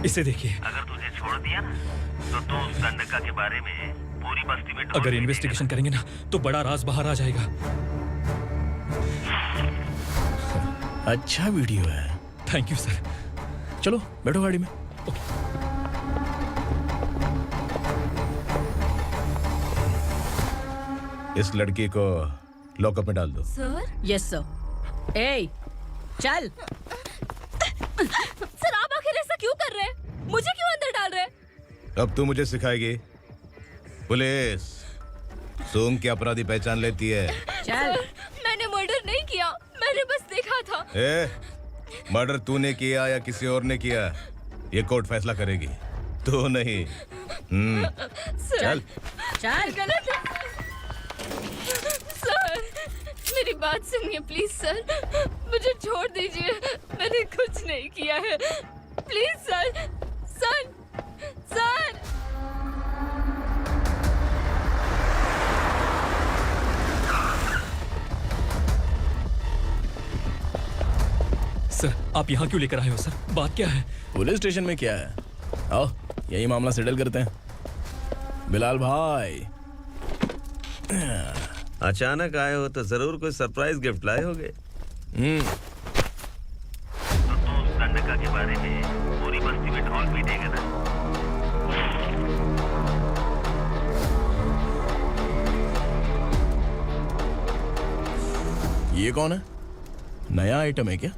इसे देखिए। अगर तुझे छोड़ दिया ना तो तू उस दंडका के बारे में पूरी बस्ती में अगर इन्वेस्टिगेशन करेंगे ना तो बड़ा राज बाहर आ जाएगा। अच्छा वीडियो है। Thank you sir. चलो बैठो गाड़ी में। इस लड़की को लॉकअप में डाल दो। सर? Yes sir. ए, चल। सर आप आखिर ऐसा क्यों कर रहे हैं? मुझे क्यों अंदर डाल रहे हैं? अब तू मुझे सिखाएगी? पुलिस सूंघ के अपराधी पहचान लेती है। चल। मैंने मर्डर नहीं किया, मैंने बस देखा था। मर्डर तूने किया या किसी और ने किया, ये कोर्ट फैसला करेगी, तू नहीं। चल चल। गलत है सर, मेरी बात सुनिए प्लीज सर, मुझे छोड़ दीजिए, मैंने कुछ नहीं किया है। Please sir, sir, sir. Sir आप यहाँ क्यों लेकर आए हो सर? बात क्या है? पुलिस स्टेशन में क्या है? आओ यही मामला सेटल करते हैं। बिलाल भाई, अचानक आए हो तो जरूर कोई सरप्राइज गिफ्ट लाए होगे। गंडका के बारे में पूरी बस्ती में ढोल पीटेगा ना। ये कौन है? नया आइटम है क्या?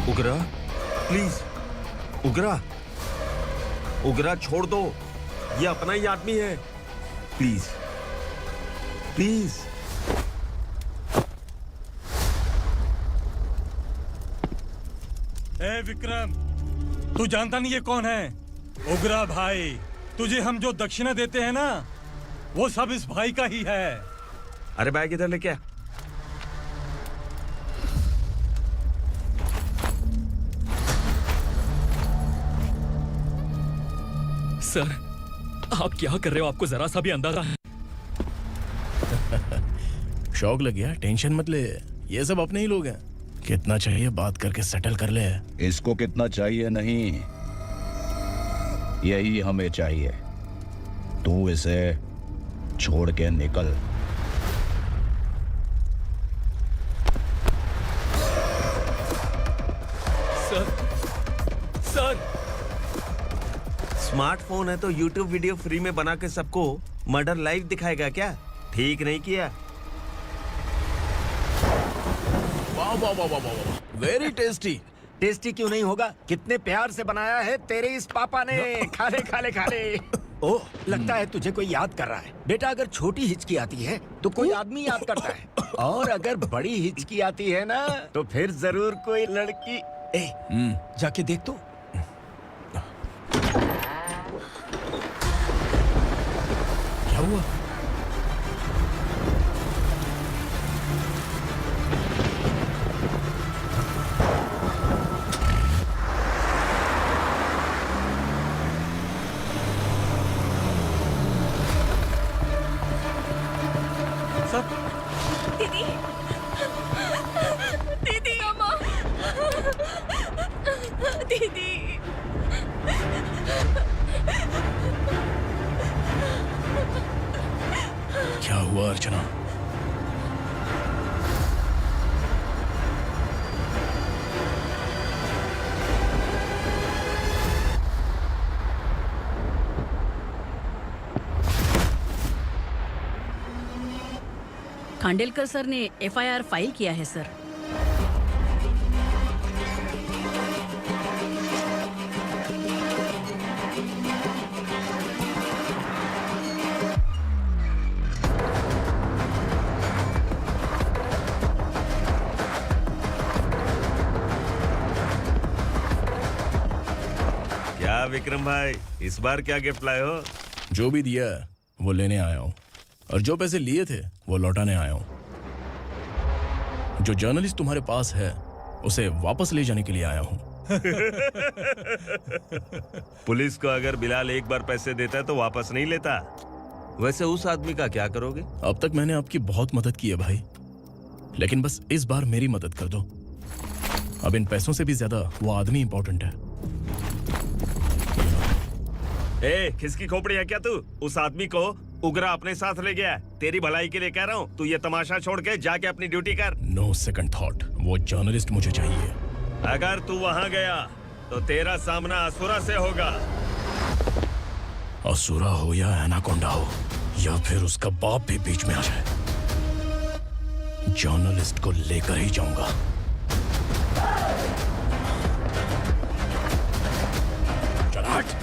उगरा, प्लीज उगरा, उगरा छोड़ दो, ये अपना ही आदमी है। Please please. ए विक्रम, तू जानता नहीं ये कौन है? उगरा भाई। तुझे हम जो दक्षिणा देते हैं ना, वो सब इस भाई का ही है। अरे बैग इधर लेके आ। सर आप क्या कर रहे हो? आपको जरा सा भी अंदाजा है? शौक लग गया? टेंशन मत ले, ये सब अपने ही लोग हैं। कितना चाहिए बात करके सेटल कर ले। इसको कितना चाहिए नहीं, यही हमें चाहिए। तू इसे छोड़ के निकल। सर स्मार्टफोन है तो YouTube वीडियो फ्री में बना के सबको मर्डर लाइव दिखाएगा क्या? ठीक नहीं किया। वाह वाह वाह वाह वाह, वेरी टेस्टी। टेस्टी क्यों नहीं होगा? कितने प्यार से बनाया है तेरे इस पापा ने। खा ले खा ले खा ले। ओह, लगता है तुझे कोई याद कर रहा है। बेटा अगर छोटी हिचकी आती है तो कोई आदमी याद करता है, और अगर बड़ी हिचकी आती है ना तो फिर जरूर कोई लड़की। ए, जाके देख तो। क्या हुआ? दीदी, दीदी, अम्मा, दीदी। क्या हुआ अर्चना? खांडेलकर सर ने FIR फाइल किया है सर। क्या विक्रम भाई, इस बार क्या गिफ्ट लाए हो? जो भी दिया है वो लेने आया हूँ, और जो पैसे लिए थे वो लौटाने आया हूँ। जो जर्नलिस्ट तुम्हारे पास है उसे वापस ले जाने के लिए आया हूँ। पुलिस को अगर बिलाल एक बार पैसे देता है तो वापस नहीं लेता। वैसे उस आदमी का क्या करोगे? अब तक मैंने आपकी बहुत मदद की है भाई, लेकिन बस इस बार मेरी मदद कर दो। अब इन पैसों से भी ज्यादा वो आदमी इंपॉर्टेंट है। ए, किसकी खोपड़ी है क्या तू? उस आदमी को उगरा अपने साथ ले गया। तेरी भलाई के लिए कह रहा हूँ, तू ये तमाशा छोड़ के जाके अपनी ड्यूटी कर। नो सेकंड थॉट, वो जर्नलिस्ट मुझे चाहिए। अगर तू वहाँ गया तो तेरा सामना असुरा से होगा। असुरा हो या एनाकोंडा हो, या फिर उसका बाप भी बीच में आ जाए, जर्नलिस्ट को लेकर ही जाऊंगा। चल हट।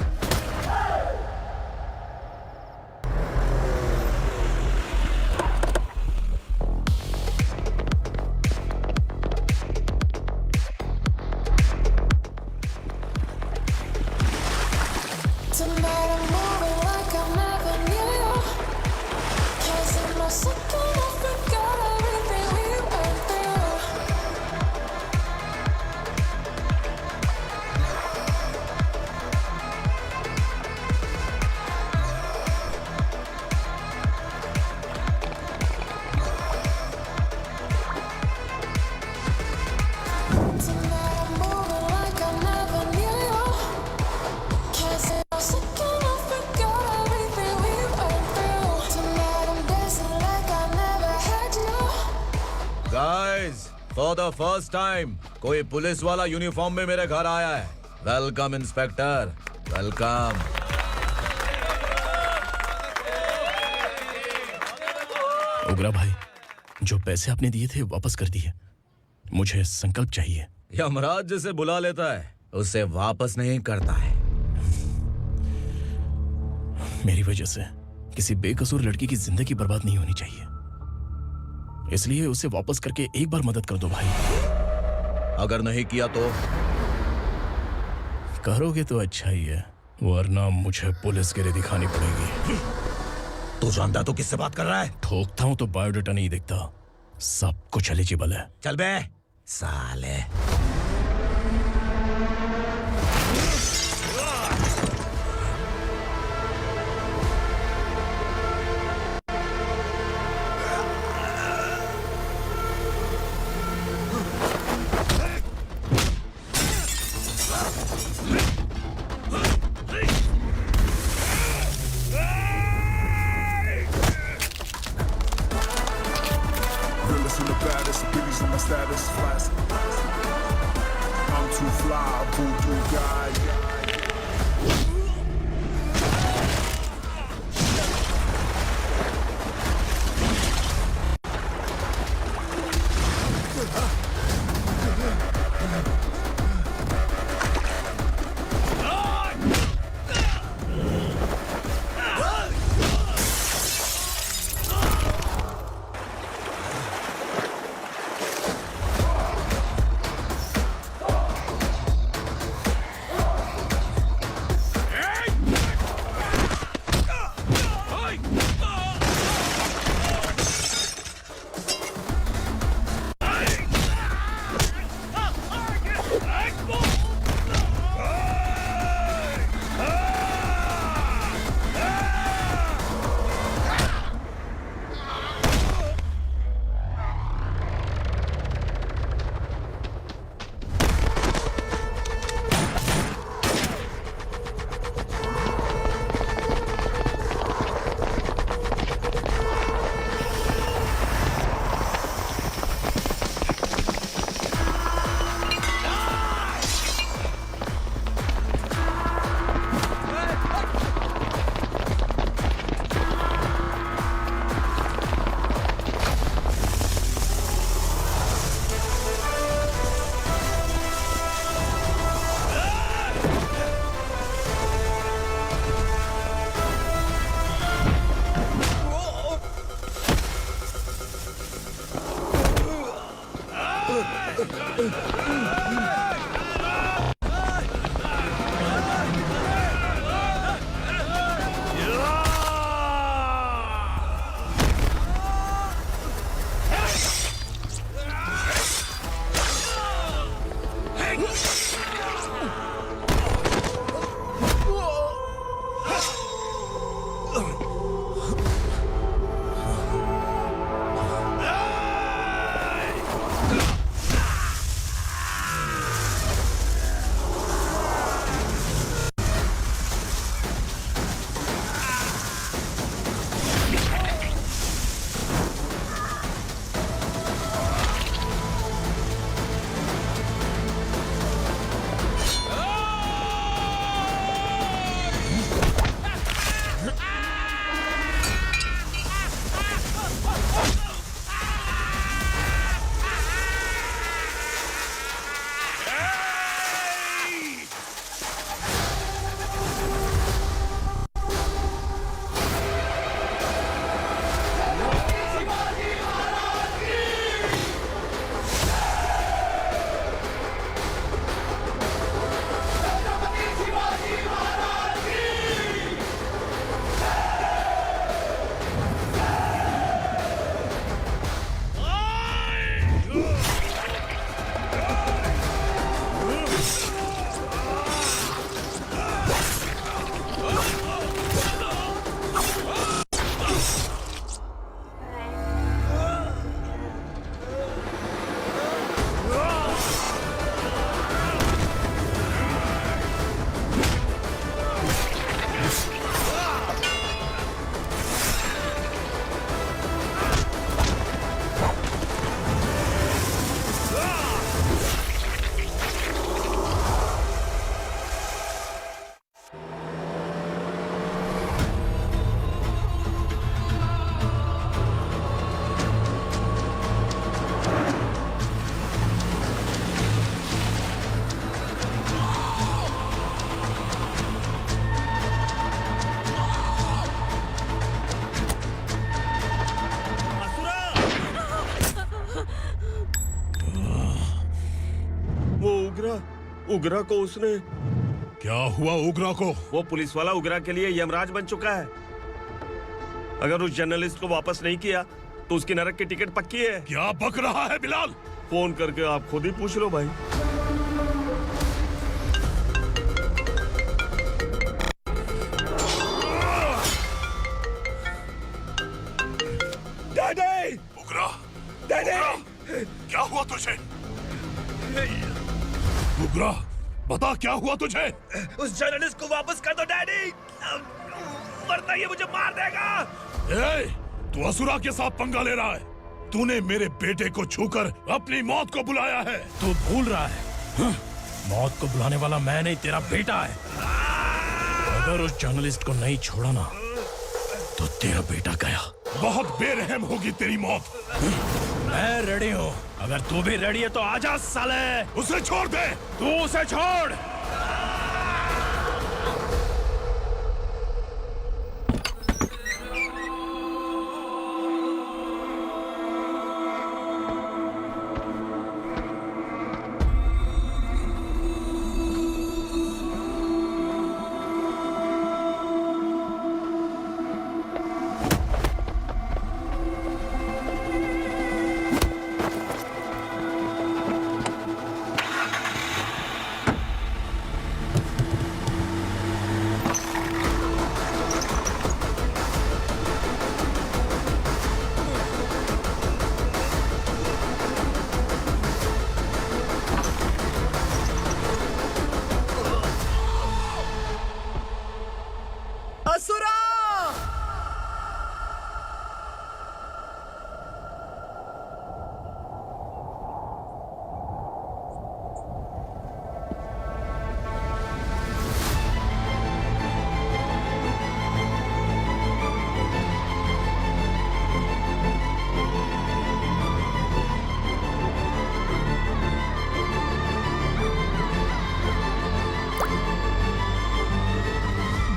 फॉर द फर्स्ट टाइम कोई पुलिस वाला यूनिफॉर्म में मेरे घर आया है। Welcome inspector, welcome. उग्रा भाई, जो पैसे आपने दिए थे वापस कर दिए। मुझे संकल्प चाहिए। यमराज जिसे बुला लेता है उसे वापस नहीं करता है। मेरी वजह से किसी बेकसूर लड़की की जिंदगी बर्बाद नहीं होनी चाहिए, इसलिए उसे वापस करके एक बार मदद कर दो भाई। अगर नहीं किया तो? करोगे तो अच्छा ही है, वरना मुझे पुलिसगिरी दिखानी पड़ेगी। तू जानता तो किससे बात कर रहा है? ठोकता हूं तो बायोडाटा नहीं दिखता, सब कुछ एलिजिबल है। चल बे साले। उगरा को उसने। क्या हुआ उगरा को? वो पुलिस वाला उगरा के लिए यमराज बन चुका है। अगर उस जर्नलिस्ट को वापस नहीं किया तो उसकी नरक की टिकट पक्की है। क्या बक रहा है बिलाल? फोन करके आप खुद ही पूछ लो भाई। डैडी! उगरा! डैडी! क्या हुआ तुझे? उगरा, बता क्या हुआ तुझे? उस जर्नलिस्ट को वापस कर दो डैडी, वरना ये मुझे मार देगा। तू असुरा के साथ पंगा ले रहा है। तूने मेरे बेटे को छूकर अपनी मौत को बुलाया है। तू भूल रहा है, हाँ? मौत को बुलाने वाला मैं नहीं, तेरा बेटा है। अगर उस जर्नलिस्ट को नहीं छोड़ा ना तो तेरा बेटा गया। बहुत बेरहम होगी तेरी मौत। मैं रेडी हूँ, अगर तू भी रेडी है तो आजा साले। उसे छोड़ दे। तू उसे छोड़।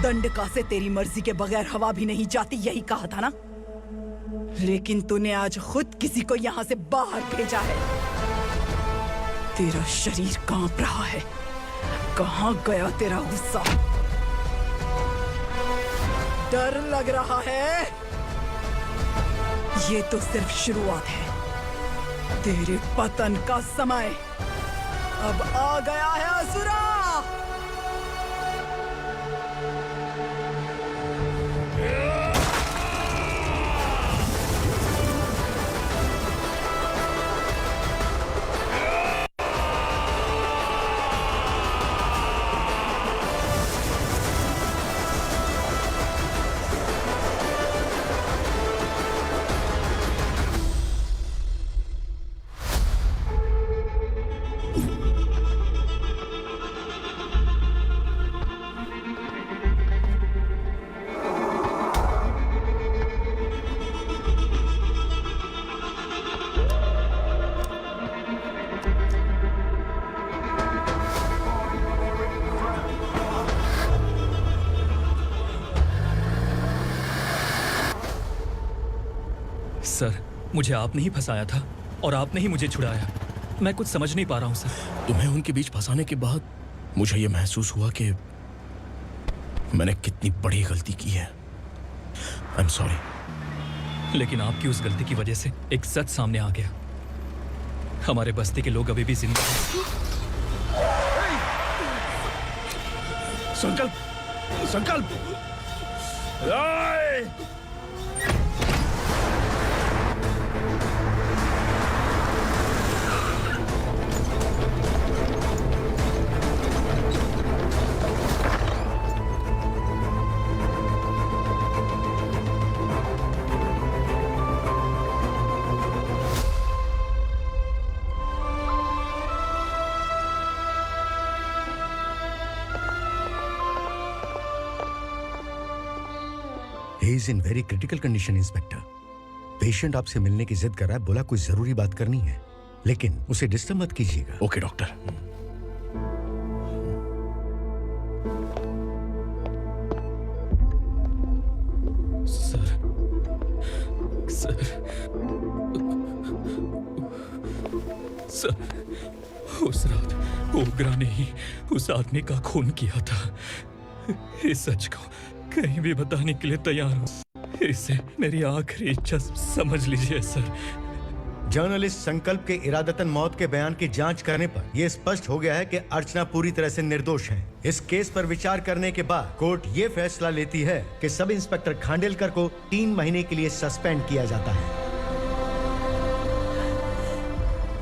दंडका से तेरी मर्जी के बगैर हवा भी नहीं जाती, यही कहा था ना? लेकिन तूने आज खुद किसी को यहाँ से बाहर भेजा है। तेरा शरीर कांप रहा है। कहाँ गया तेरा गुस्सा? डर लग रहा है? ये तो सिर्फ शुरुआत है। तेरे पतन का समय अब आ गया है असुरा। सर, मुझे आपने ही फंसाया था और आपने ही मुझे छुड़ाया। मैं कुछ समझ नहीं पा रहा हूँ सर। तुम्हें उनके बीच फंसाने के बाद मुझे ये महसूस हुआ कि मैंने कितनी बड़ी गलती की है। I am sorry. लेकिन आपकी उस गलती की वजह से एक सच सामने आ गया। हमारे बस्ती के लोग अभी भी जिंदा हैं। संकल्प, संकल्प। He is in very critical condition, inspector. Patient आपसे मिलने की जिद कर रहा है, बोला कोई जरूरी बात करनी है, लेकिन उसे डिस्टर्ब मत कीजिएगा। Okay doctor. Sir, sir, sir, उस रात ओग्रा ने ही उस आदमी का खून किया था। इस सच को कहीं भी बताने के लिए तैयार हूँ। इसे मेरी आखिरी इच्छा समझ लीजिए सर। जर्नलिस्ट संकल्प के इरादतन मौत के बयान की जांच करने पर यह स्पष्ट हो गया है कि अर्चना पूरी तरह से निर्दोष है। इस केस पर विचार करने के बाद कोर्ट ये फैसला लेती है कि सब इंस्पेक्टर खांडेलकर को 3 महीने के लिए सस्पेंड किया जाता है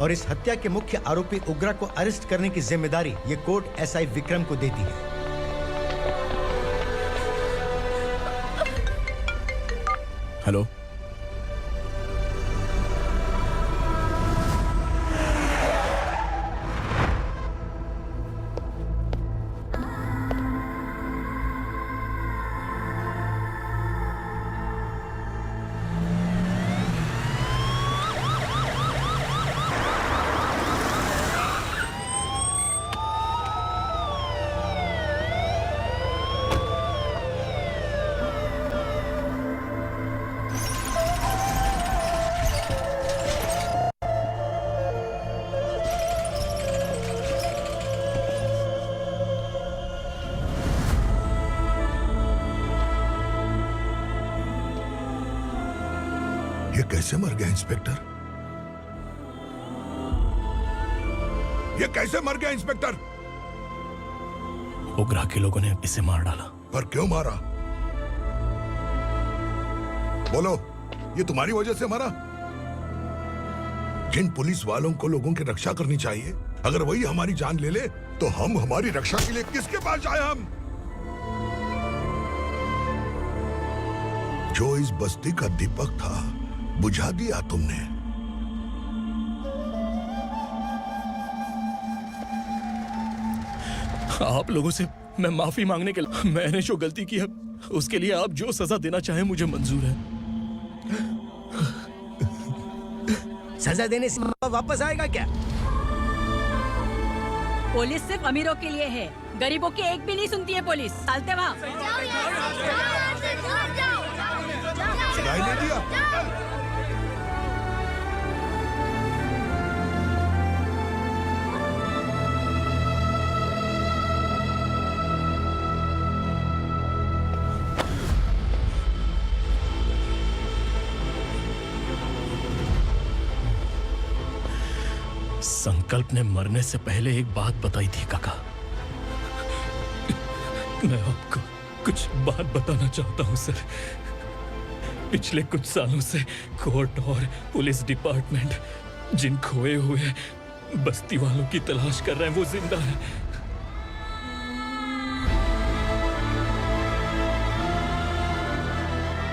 और इस हत्या के मुख्य आरोपी उग्रा को अरेस्ट करने की जिम्मेदारी ये कोर्ट एसआई विक्रम को देती है। हेलो, ये कैसे मर गया इंस्पेक्टर? ये कैसे मर गया इंस्पेक्टर? ओग्रा के लोगों ने इसे मार डाला। पर क्यों मारा? बोलो, ये तुम्हारी वजह से मारा? जिन पुलिस वालों को लोगों की रक्षा करनी चाहिए, अगर वही हमारी जान ले ले तो हम हमारी रक्षा के लिए किसके पास जाए? हम जो इस बस्ती का दीपक था बुझा दिया तुमने। आप लोगों से मैं माफी मांगने के लिए, मैंने जो गलती की है उसके लिए आप जो सजा देना चाहें मुझे मंजूर है। सजा देने से वापस आएगा क्या? पुलिस सिर्फ अमीरों के लिए है, गरीबों की एक भी नहीं सुनती है पुलिस। चलते वहाँ। सुनाई नहीं दिया? संकल्प ने मरने से पहले एक बात बताई थी काका। मैं आपको कुछ बात बताना चाहता हूं सर। पिछले कुछ सालों से कोर्ट और पुलिस डिपार्टमेंट जिन खोए हुए बस्ती वालों की तलाश कर रहे हैं वो जिंदा है।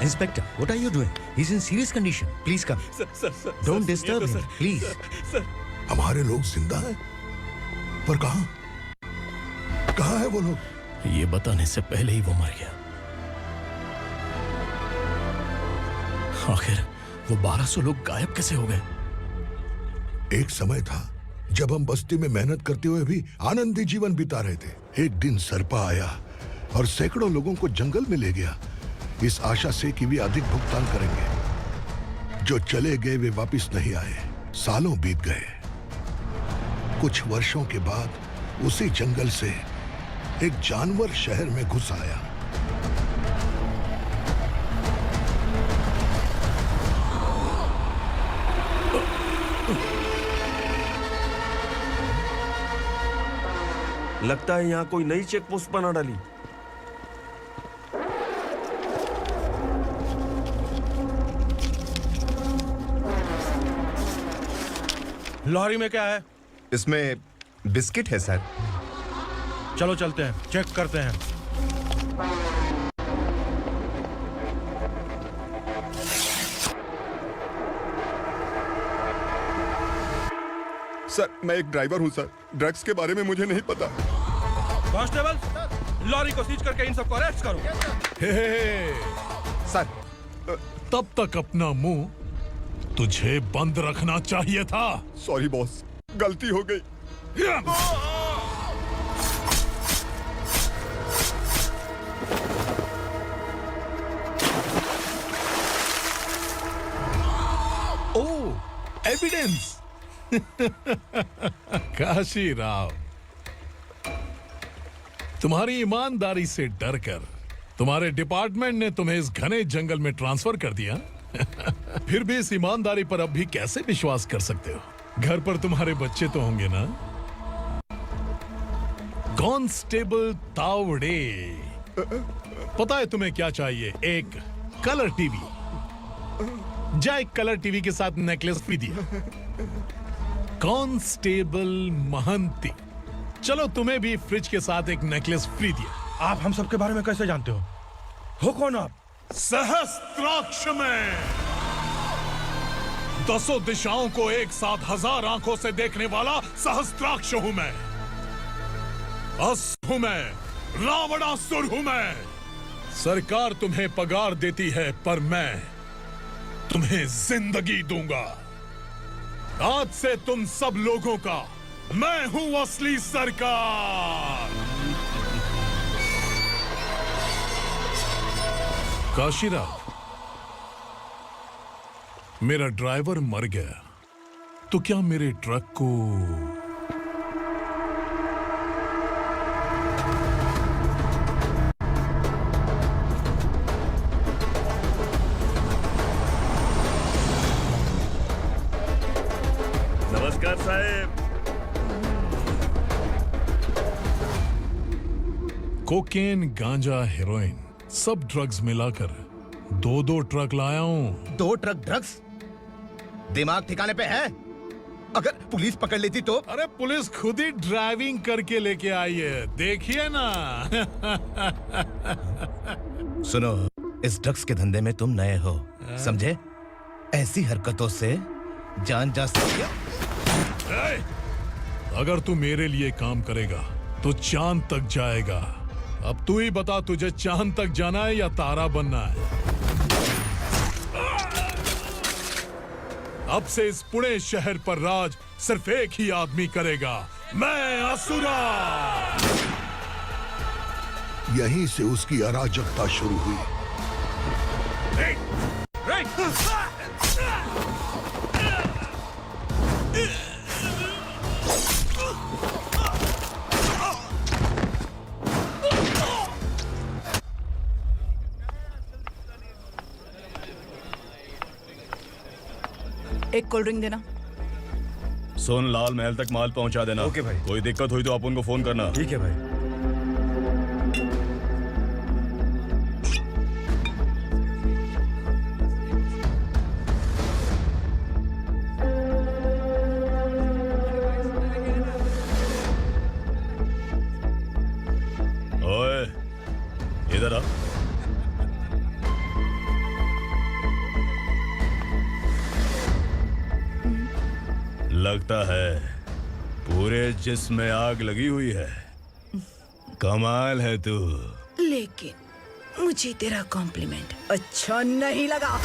Inspector, what are you doing? He's in serious condition. Please come. Sir, Don't disturb him, please. Sir, हमारे लोग जिंदा हैं, पर कहां? कहां है वो लोग? ये बताने से पहले ही वो मर गया। आखिर वो 1200 लोग गायब कैसे हो गए? एक समय था जब हम बस्ती में मेहनत करते हुए भी आनंदी जीवन बिता रहे थे। एक दिन सरपा आया और सैकड़ों लोगों को जंगल में ले गया, इस आशा से कि वे अधिक भुगतान करेंगे। जो चले गए वे वापस नहीं आए। सालों बीत गए। कुछ वर्षों के बाद उसी जंगल से एक जानवर शहर में घुस आया। लगता है यहाँ कोई नई चेक पोस्ट बना डाली। लॉरी में क्या है? इसमें बिस्किट है सर। चलो चलते हैं, चेक करते हैं। सर, मैं एक ड्राइवर हूं सर। ड्रग्स के बारे में मुझे नहीं पता। कांस्टेबल, लॉरी को सीज करके इन सबको अरेस्ट करो। सर, तब तक अपना मुंह तुझे बंद रखना चाहिए था। सॉरी बॉस, गलती हो गई। ओह, एविडेंस। काशी राव, तुम्हारी ईमानदारी से डरकर तुम्हारे डिपार्टमेंट ने तुम्हें इस घने जंगल में ट्रांसफर कर दिया। फिर भी इस ईमानदारी पर अब भी कैसे विश्वास कर सकते हो? घर पर तुम्हारे बच्चे तो होंगे ना? कांस्टेबल तावड़े, पता है तुम्हें क्या चाहिए? एक कलर टीवी। जा एक कलर टीवी के साथ नेकलेस भी दिया। कांस्टेबल महंती, चलो तुम्हें भी फ्रिज के साथ एक नेकलेस फ्री दिया। आप हम सबके बारे में कैसे जानते हो कौन आप? सहस्त्राक्ष में 10 दिशाओं को एक साथ 1000 आंखों से देखने वाला सहस्त्राक्ष हूं मैं। असुर हूं मैं, रावणासुर हूं मैं। सरकार तुम्हें पगार देती है, पर मैं तुम्हें जिंदगी दूंगा। आज से तुम सब लोगों का मैं हूं असली सरकार। काशीराव, मेरा ड्राइवर मर गया तो क्या मेरे ट्रक को नमस्कार साहब। कोकेन, गांजा, हेरोइन, सब ड्रग्स मिलाकर 2 ट्रक लाया हूं। 2 ट्रक ड्रग्स? दिमाग ठिकाने पे है? अगर पुलिस पकड़ लेती तो? अरे पुलिस खुद ही ड्राइविंग करके लेके आई है, देखिए ना। सुनो, इस ड्रग्स के धंधे में तुम नए हो, समझे? ऐसी हरकतों से जान जा सकती है। अगर तू मेरे लिए काम करेगा तो चांद तक जाएगा। अब तू ही बता, तुझे चांद तक जाना है या तारा बनना है? अब से इस पुणे शहर पर राज सिर्फ एक ही आदमी करेगा, मैं असुरा। यहीं से उसकी अराजकता शुरू हुई। एक कोल्ड ड्रिंक देना। सोन लाल महल तक माल पहुंचा देना। ओके भाई। कोई दिक्कत हुई तो आप उनको फोन करना। ठीक है भाई। ओए, इधर आ। लगता है पूरे जिस्म में आग लगी हुई है। कमाल है तू। लेकिन मुझे तेरा कॉम्प्लीमेंट अच्छा नहीं लगा।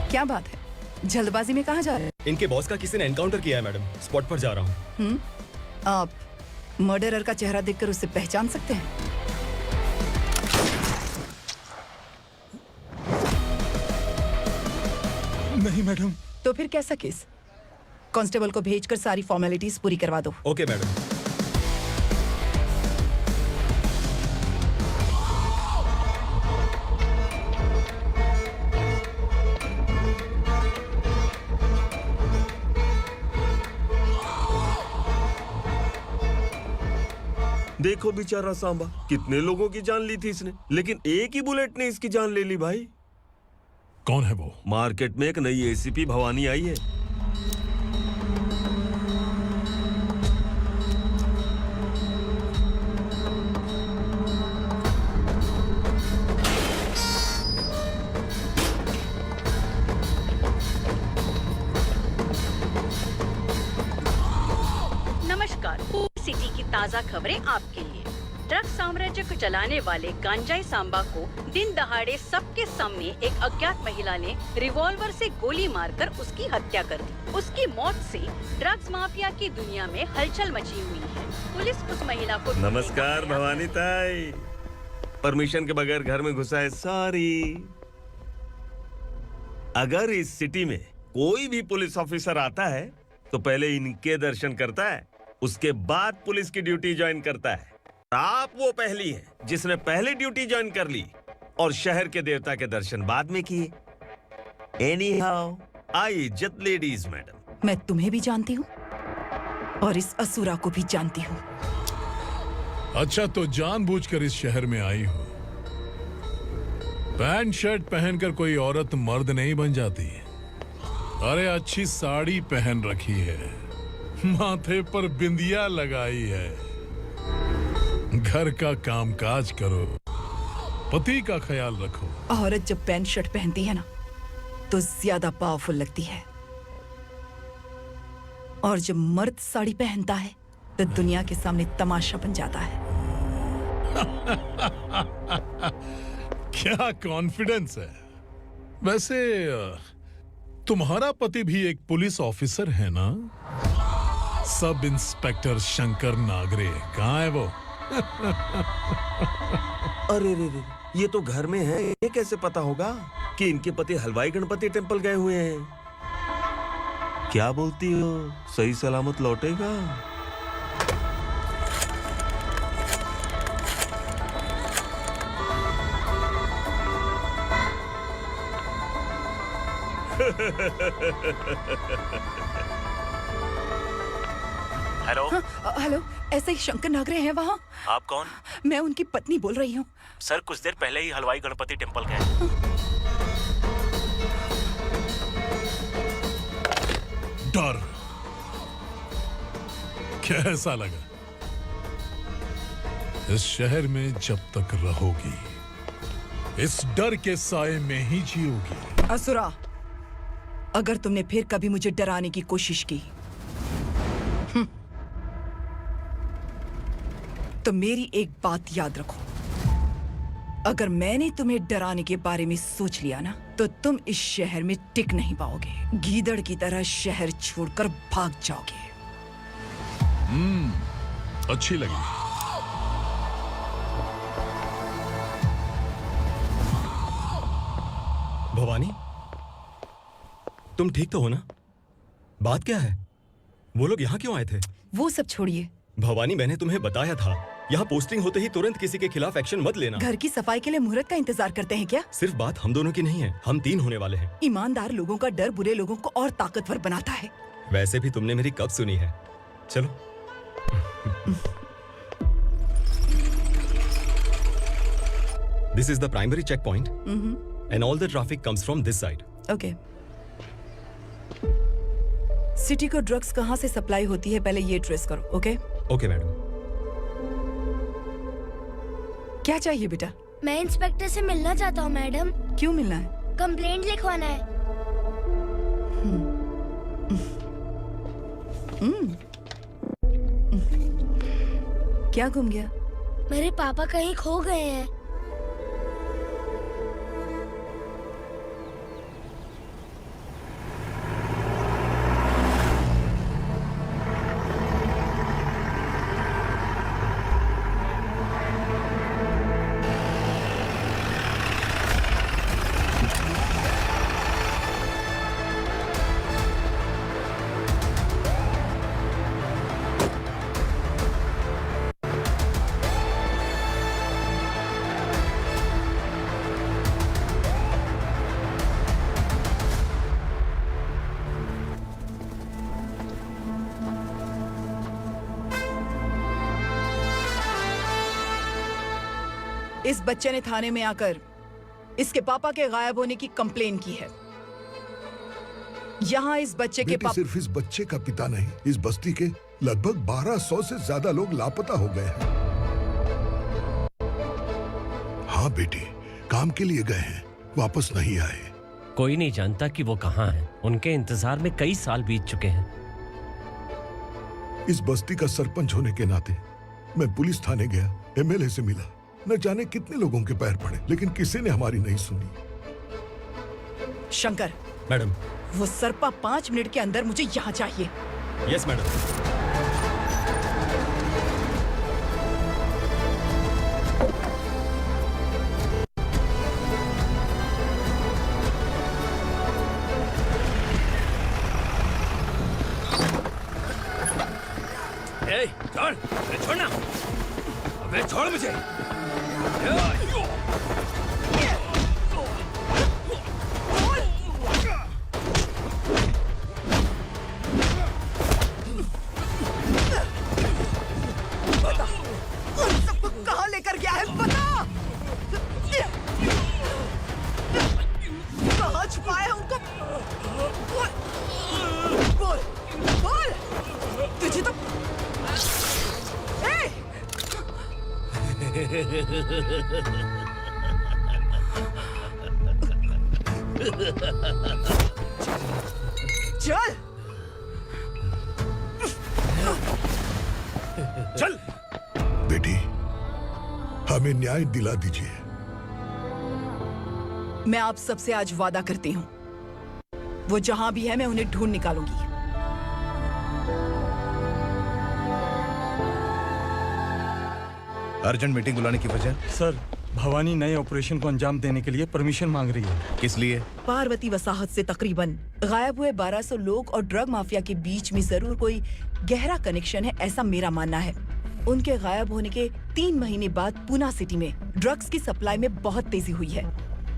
क्या बात है, जल्दबाजी में कहाँ जा रहे हैं? इनके बॉस का किसी ने एनकाउंटर किया है मैडम, स्पॉट पर जा रहा हूँ। आप मर्डरर का चेहरा देखकर उसे पहचान सकते हैं? नहीं मैडम। तो फिर कैसा केस? कांस्टेबल को भेजकर सारी फॉर्मेलिटीज पूरी करवा दो। Okay madam. देखो बेचारा सांबा, कितने लोगों की जान ली थी इसने, लेकिन एक ही बुलेट ने इसकी जान ले ली भाई। कौन है वो? मार्केट में एक नई एसीपी भवानी आई है। ताज़ा खबरें आपके लिए। ड्रग्स साम्राज्य को चलाने वाले गांजाई सांबा को दिन दहाड़े सबके सामने एक अज्ञात महिला ने रिवॉल्वर से गोली मारकर उसकी हत्या कर दी। उसकी मौत से ड्रग्स माफिया की दुनिया में हलचल मची हुई है। पुलिस उस महिला को नमस्कार भवानी ताई, परमिशन के बगैर घर में घुसा है, सॉरी। अगर इस सिटी में कोई भी पुलिस ऑफिसर आता है तो पहले इनके दर्शन करता है, उसके बाद पुलिस की ड्यूटी ज्वाइन करता है। आप वो पहली हैं जिसने पहले ड्यूटी ज्वाइन कर ली और शहर के देवता के दर्शन बाद में किए। एनीहाउ, आई इज्जत लेडीज मैडम। मैं तुम्हें भी जानती हूँ और इस असुरा को भी जानती हूँ। अच्छा, तो जानबूझकर इस शहर में आई हो। पैंट शर्ट पहनकर कोई औरत मर्द नहीं बन जाती। अरे अच्छी साड़ी पहन रखी है, माथे पर बिंदिया लगाई है, घर का कामकाज करो, पति का ख्याल रखो। औरत जब पैंट शर्ट पहनती है ना तो ज्यादा पावरफुल लगती है, और जब मर्द साड़ी पहनता है तो दुनिया के सामने तमाशा बन जाता है। क्या कॉन्फिडेंस है। वैसे तुम्हारा पति भी एक पुलिस ऑफिसर है ना? सब इंस्पेक्टर शंकर नागरे, कहाँ है वो? अरे रे रे, ये तो घर में है, ये कैसे पता होगा कि इनके पति हलवाई गणपति टेम्पल गए हुए हैं? क्या बोलती हो, सही सलामत लौटेगा? हेलो। हेलो, ऐसे ही शंकर नागरे हैं वहाँ? आप कौन? मैं उनकी पत्नी बोल रही हूँ। सर कुछ देर पहले ही हलवाई गणपति टेम्पल गए। डर कैसा लगा? इस शहर में जब तक रहोगी इस डर के साए में ही जियोगी। असुरा, अगर तुमने फिर कभी मुझे डराने की कोशिश की तो मेरी एक बात याद रखो, अगर मैंने तुम्हें डराने के बारे में सोच लिया ना तो तुम इस शहर में टिक नहीं पाओगे। गीदड़ की तरह शहर छोड़कर भाग जाओगे। अच्छी लगी। भवानी, तुम ठीक तो हो ना? बात क्या है? वो लोग यहाँ क्यों आए थे? वो सब छोड़िए भवानी, मैंने तुम्हें बताया था यहाँ पोस्टिंग होते ही तुरंत किसी के खिलाफ एक्शन मत लेना। घर की सफाई के लिए मुहूर्त का इंतजार करते हैं क्या? सिर्फ बात हम दोनों की नहीं है, हम 3 होने वाले हैं। ईमानदार लोगों का डर बुरे लोगों को और ताकतवर बनाता है। वैसे भी तुमने मेरी कब सुनी है। चलो। This is the primary checkpoint, and all the traffic comes from this side. Okay. City को ड्रग्स कहाँ से सप्लाई होती है पहले ये ट्रेस करो, ओके? Okay madam. क्या चाहिए बेटा? मैं इंस्पेक्टर से मिलना चाहता हूँ मैडम। क्यों मिलना है? कंप्लेंट लिखवाना है। क्या गुम गया? मेरे पापा कहीं खो गए हैं। इस बच्चे ने थाने में आकर इसके पापा के गायब होने की कंप्लेन की है। यहाँ इस बच्चे के पापा सिर्फ इस बच्चे का पिता नहीं, इस बस्ती के लगभग 1200 से ज्यादा लोग लापता हो गए हैं। हाँ बेटी, काम के लिए गए हैं, वापस नहीं आए। कोई नहीं जानता कि वो कहाँ हैं। उनके इंतजार में कई साल बीत चुके हैं। इस बस्ती का सरपंच होने के नाते मैं पुलिस थाने गया, एमएलए से मिला, न जाने कितने लोगों के पैर पड़े, लेकिन किसी ने हमारी नहीं सुनी। शंकर, मैडम। वो सरपा 5 मिनट के अंदर मुझे यहाँ चाहिए। Yes madam. छोड़, छोड़ना, अबे छोड़ मुझे। सबको कहाँ लेकर गया है बता। कहाँ छुपाया है उनको? बोल, बोल। तुझे तो चल चल बेटी, हमें न्याय दिला दीजिए। मैं आप सबसे आज वादा करती हूँ, वो जहां भी है मैं उन्हें ढूंढ निकालूंगी। अर्जेंट मीटिंग बुलाने की वजह? सर, भवानी नए ऑपरेशन को अंजाम देने के लिए परमिशन मांग रही है। किस लिए? पार्वती वसाहत से तकरीबन गायब हुए 1200 लोग और ड्रग माफिया के बीच में जरूर कोई गहरा कनेक्शन है, ऐसा मेरा मानना है। उनके गायब होने के 3 महीने बाद पूना सिटी में ड्रग्स की सप्लाई में बहुत तेजी हुई है।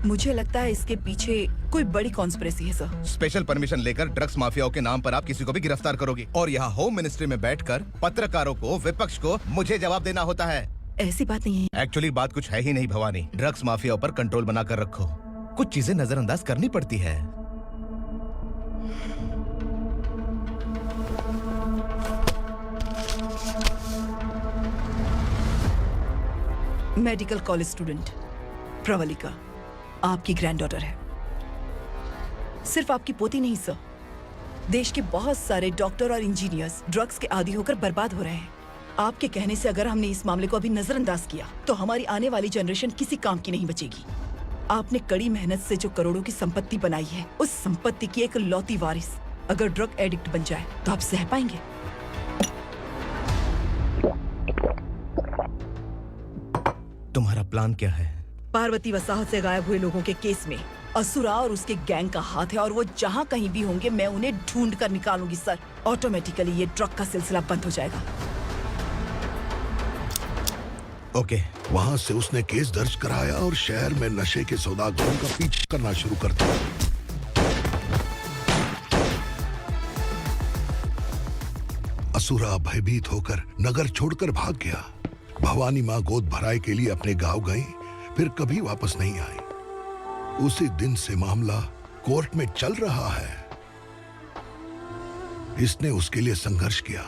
मुझे लगता है इसके पीछे कोई बड़ी कॉन्स्पिरेसी है सर। स्पेशल परमिशन लेकर ड्रग्स माफियाओं के नाम पर आप किसी को भी गिरफ्तार करोगे और यहाँ होम मिनिस्ट्री में बैठकर पत्रकारों को, विपक्ष को मुझे जवाब देना होता है। ऐसी बात नहीं है। एक्चुअली बात कुछ है ही नहीं भवानी। ड्रग्स माफियाओं पर कंट्रोल बनाकर रखो। कुछ चीजें नजरअंदाज करनी पड़ती है। मेडिकल कॉलेज स्टूडेंट प्रवलिका आपकी ग्रैंडडॉटर है। सिर्फ आपकी पोती नहीं सर, देश के बहुत सारे डॉक्टर और इंजीनियर्स ड्रग्स के आदी होकर बर्बाद हो रहे हैं। आपके कहने से अगर हमने इस मामले को अभी नजरअंदाज किया तो हमारी आने वाली जनरेशन किसी काम की नहीं बचेगी। आपने कड़ी मेहनत से जो करोड़ों की संपत्ति बनाई है, उस संपत्ति की एक लौती वारिस अगर ड्रग एडिक्ट बन जाए तो आप सह पाएंगे? तुम्हारा प्लान क्या है? पार्वती वसाहत से गायब हुए लोगों के केस में असुरा और उसके गैंग का हाथ है और वो जहाँ कहीं भी होंगे मैं उन्हें ढूंढ कर निकालूंगी सर। ऑटोमेटिकली ये ड्रग का सिलसिला बंद हो जाएगा। ओके। वहाँ से उसने केस दर्ज कराया और शहर में नशे के सौदागरों का पीछा करना शुरू कर दिया। असुरा भयभीत होकर नगर छोड़कर भाग गया। भवानी माँ गोद भराई के लिए अपने गांव गई, फिर कभी वापस नहीं आई। उसी दिन से मामला कोर्ट में चल रहा है। इसने उसके लिए संघर्ष किया।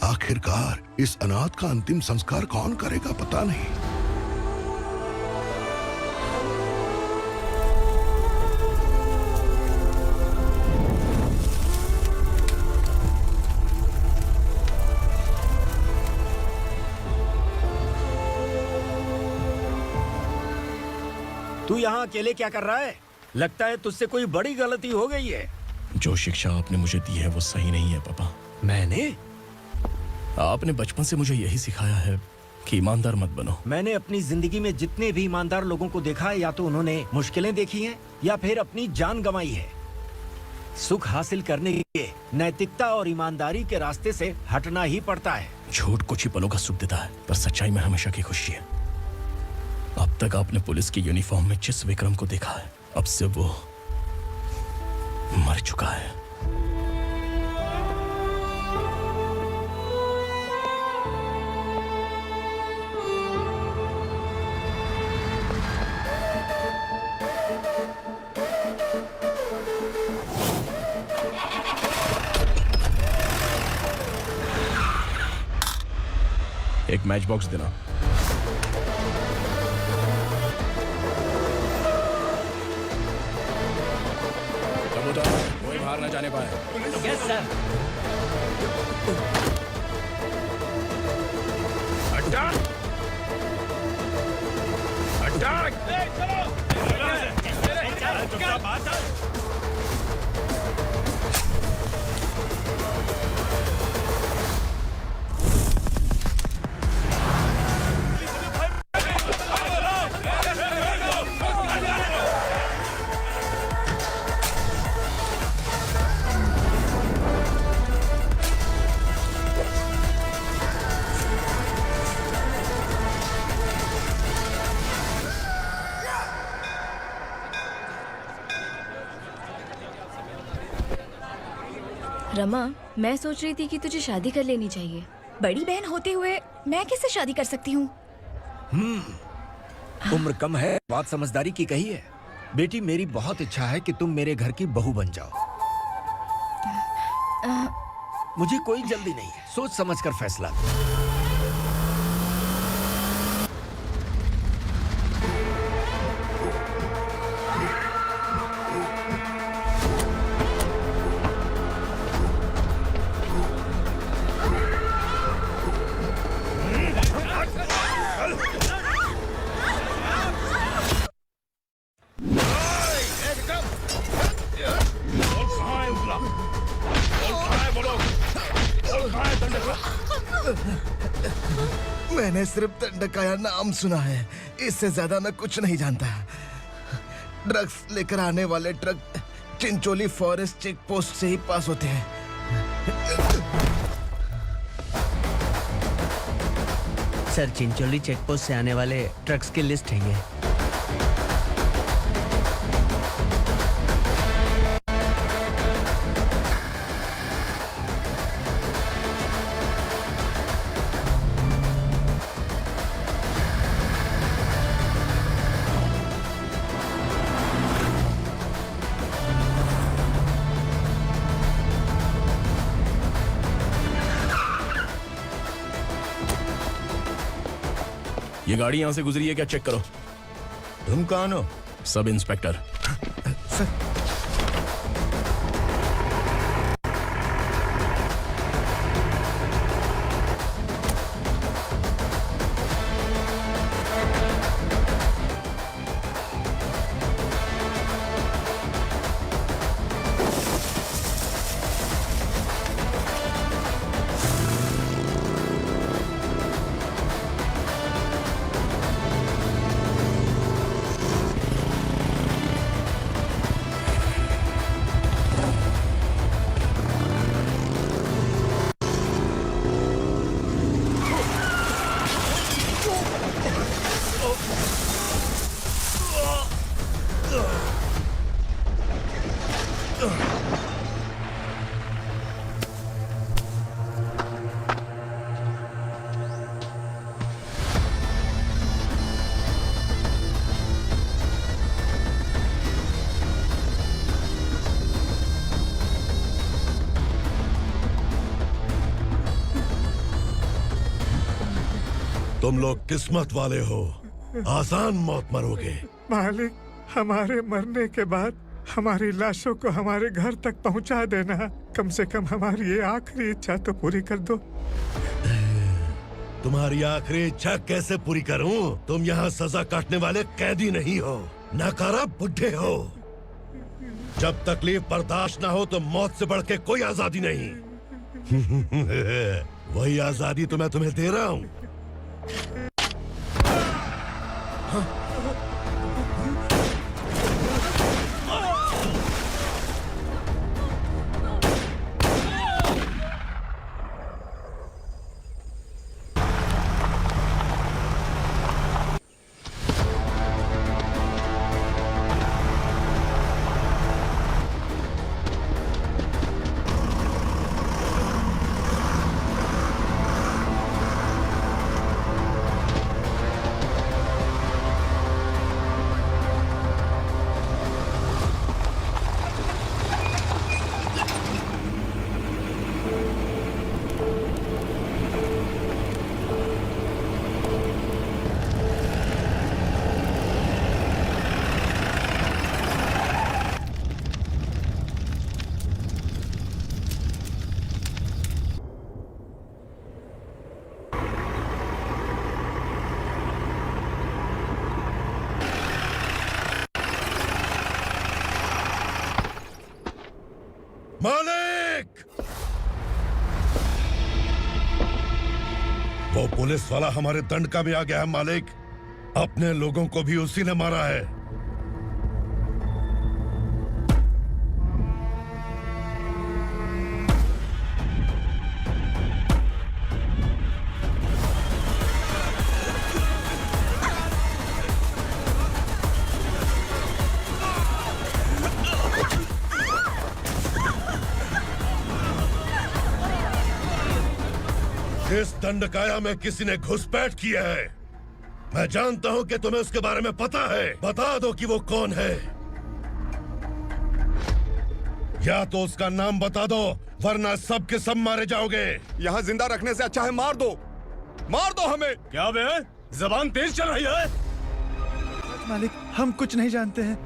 आखिरकार इस अनाथ का अंतिम संस्कार कौन करेगा पता नहीं। तू यहाँ अकेले क्या कर रहा है? लगता है तुझसे कोई बड़ी गलती हो गई है। जो शिक्षा आपने मुझे दी है वो सही नहीं है पापा। मैंने? आपने बचपन से मुझे यही सिखाया है कि ईमानदार मत बनो। मैंने अपनी जिंदगी में जितने भी ईमानदार लोगों को देखा है, या तो उन्होंने मुश्किलें देखी हैं या फिर अपनी जान गंवाई है। सुख हासिल करने के लिए नैतिकता और ईमानदारी के रास्ते से हटना ही पड़ता है। झूठ कुछ ही पलों का सुख देता है, पर सच्चाई में हमेशा की खुशी है। अब तक आपने पुलिस की यूनिफॉर्म में जिस विक्रम को देखा है, अब से वो मर चुका है। एक मैच बॉक्स देना। कोई बाहर ना जाने पाए। Yes sir. हट रमा, मैं सोच रही थी कि तुझे शादी कर लेनी चाहिए। बड़ी बहन होते हुए मैं कैसे शादी कर सकती हूँ? उम्र कम है, बात समझदारी की कही है। बेटी, मेरी बहुत इच्छा है कि तुम मेरे घर की बहू बन जाओ। मुझे कोई जल्दी नहीं है, सोच समझ कर फैसला लो। मैंने सिर्फ दंडकाया नाम सुना है, इससे ज्यादा मैं कुछ नहीं जानता। ड्रग्स लेकर आने वाले truck Chincholi forest check post से ही पास होते हैं। सर, चिंचोली चेक पोस्ट से आने वाले ट्रक्स की लिस्ट है ये। ये गाड़ी यहाँ से गुजरी है क्या, चेक करो। तुम कौन हो? Sub inspector. तुम लोग किस्मत वाले हो, आसान मौत मरोगे। मालिक, हमारे मरने के बाद हमारी लाशों को हमारे घर तक पहुंचा देना। कम से कम हमारी ये आखिरी इच्छा तो पूरी कर दो। तुम्हारी आखिरी इच्छा कैसे पूरी करूं? तुम यहाँ सजा काटने वाले कैदी नहीं हो, नकारा बुड्ढे हो। जब तकलीफ बर्दाश्त ना हो तो मौत से बढ़ के कोई आजादी नहीं। वही आजादी तो मैं तुम्हें दे रहा हूँ। वो पुलिस वाला हमारे दंड का भी आ गया है मालिक। अपने लोगों को भी उसी ने मारा है। इस दंडकाया में किसी ने घुसपैठ किया है। मैं जानता हूं कि तुम्हें उसके बारे में पता है। बता दो कि वो कौन है। या तो उसका नाम बता दो, वरना सब के सब मारे जाओगे। यहाँ जिंदा रखने से अच्छा है मार दो हमें। क्या बे? जबान तेज चल रही है। मालिक, हम कुछ नहीं जानते हैं।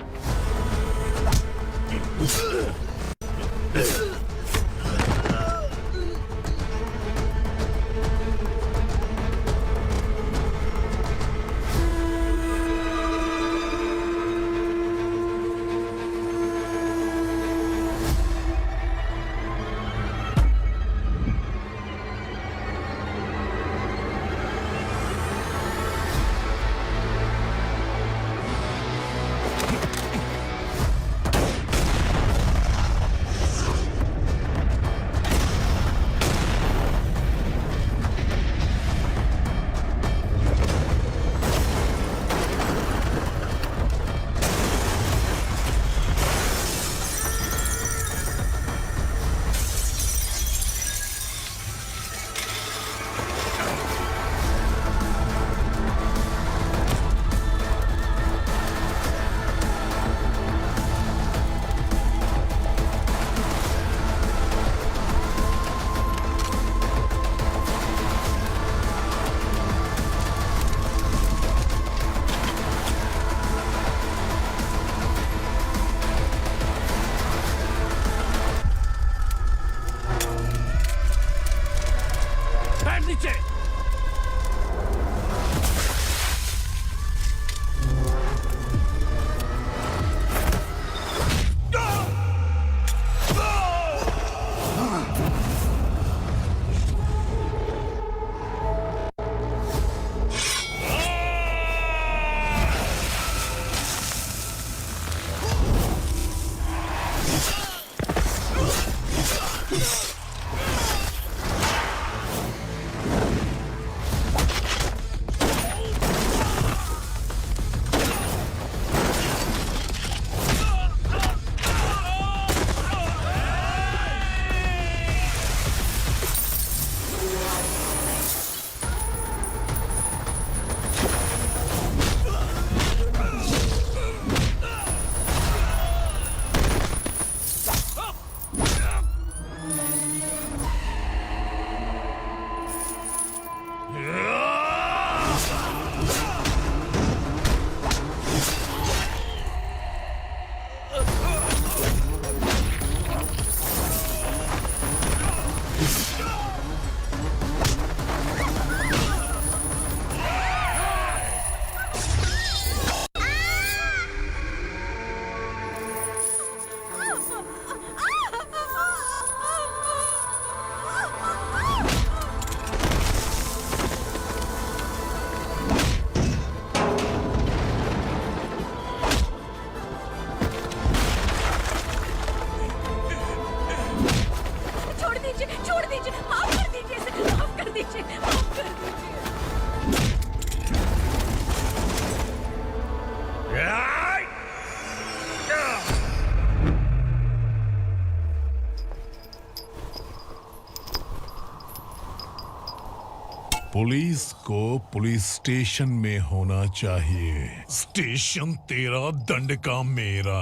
पुलिस को पुलिस स्टेशन में होना चाहिए। स्टेशन तेरा, दंड का मेरा।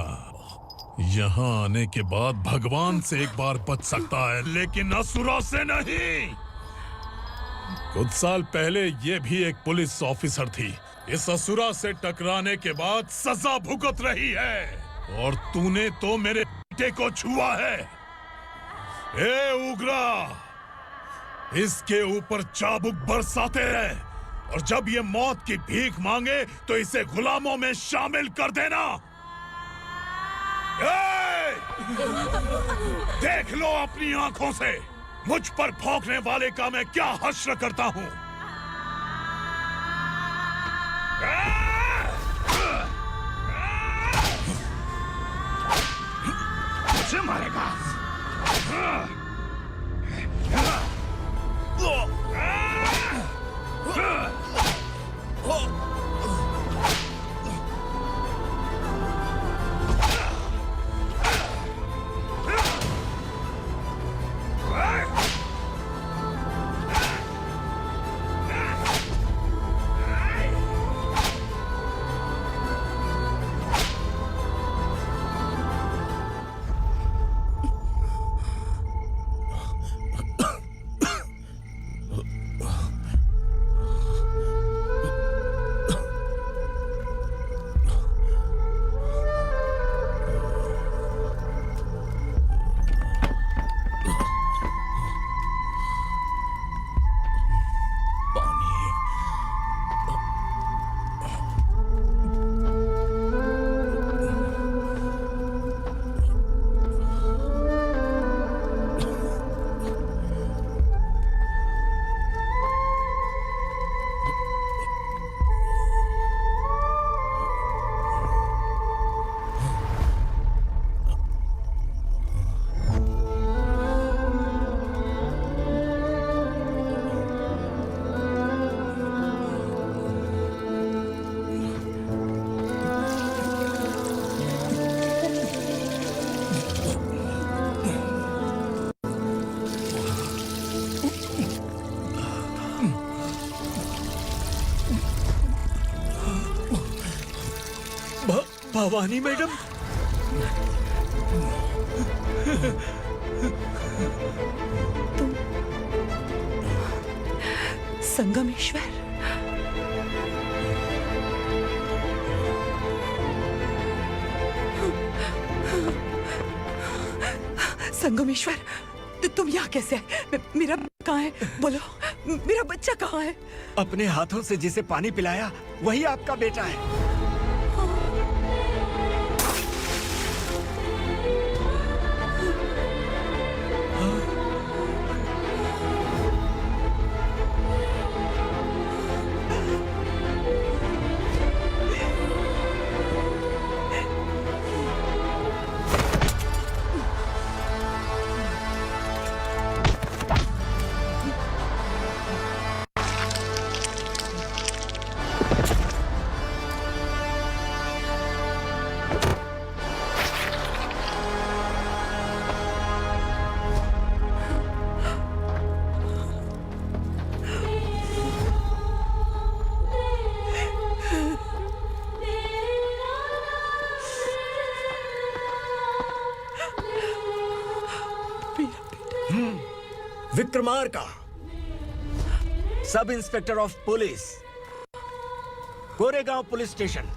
यहाँ आने के बाद भगवान से एक बार बच सकता है, लेकिन असुरा से नहीं। कुछ साल पहले ये भी एक पुलिस ऑफिसर थी। इस असुरा से टकराने के बाद सजा भुगत रही है, और तूने तो मेरे बेटे को छुआ है। ए उग्रा, इसके ऊपर चाबुक बरसाते हैं, और जब ये मौत की भीख मांगे तो इसे गुलामों में शामिल कर देना। देख लो अपनी आंखों से मुझ पर भौंकने वाले का मैं क्या हश्र करता हूँ। भवानी मैडम। तुम संगमेश्वर। संगमेश्वर, तुम यहाँ कैसे आए? मेरा कहाँ है? बोलो, मेरा बच्चा कहाँ है? अपने हाथों से जिसे पानी पिलाया वही आपका बेटा है। Vikramarka, sub inspector of police, Koregaon police station.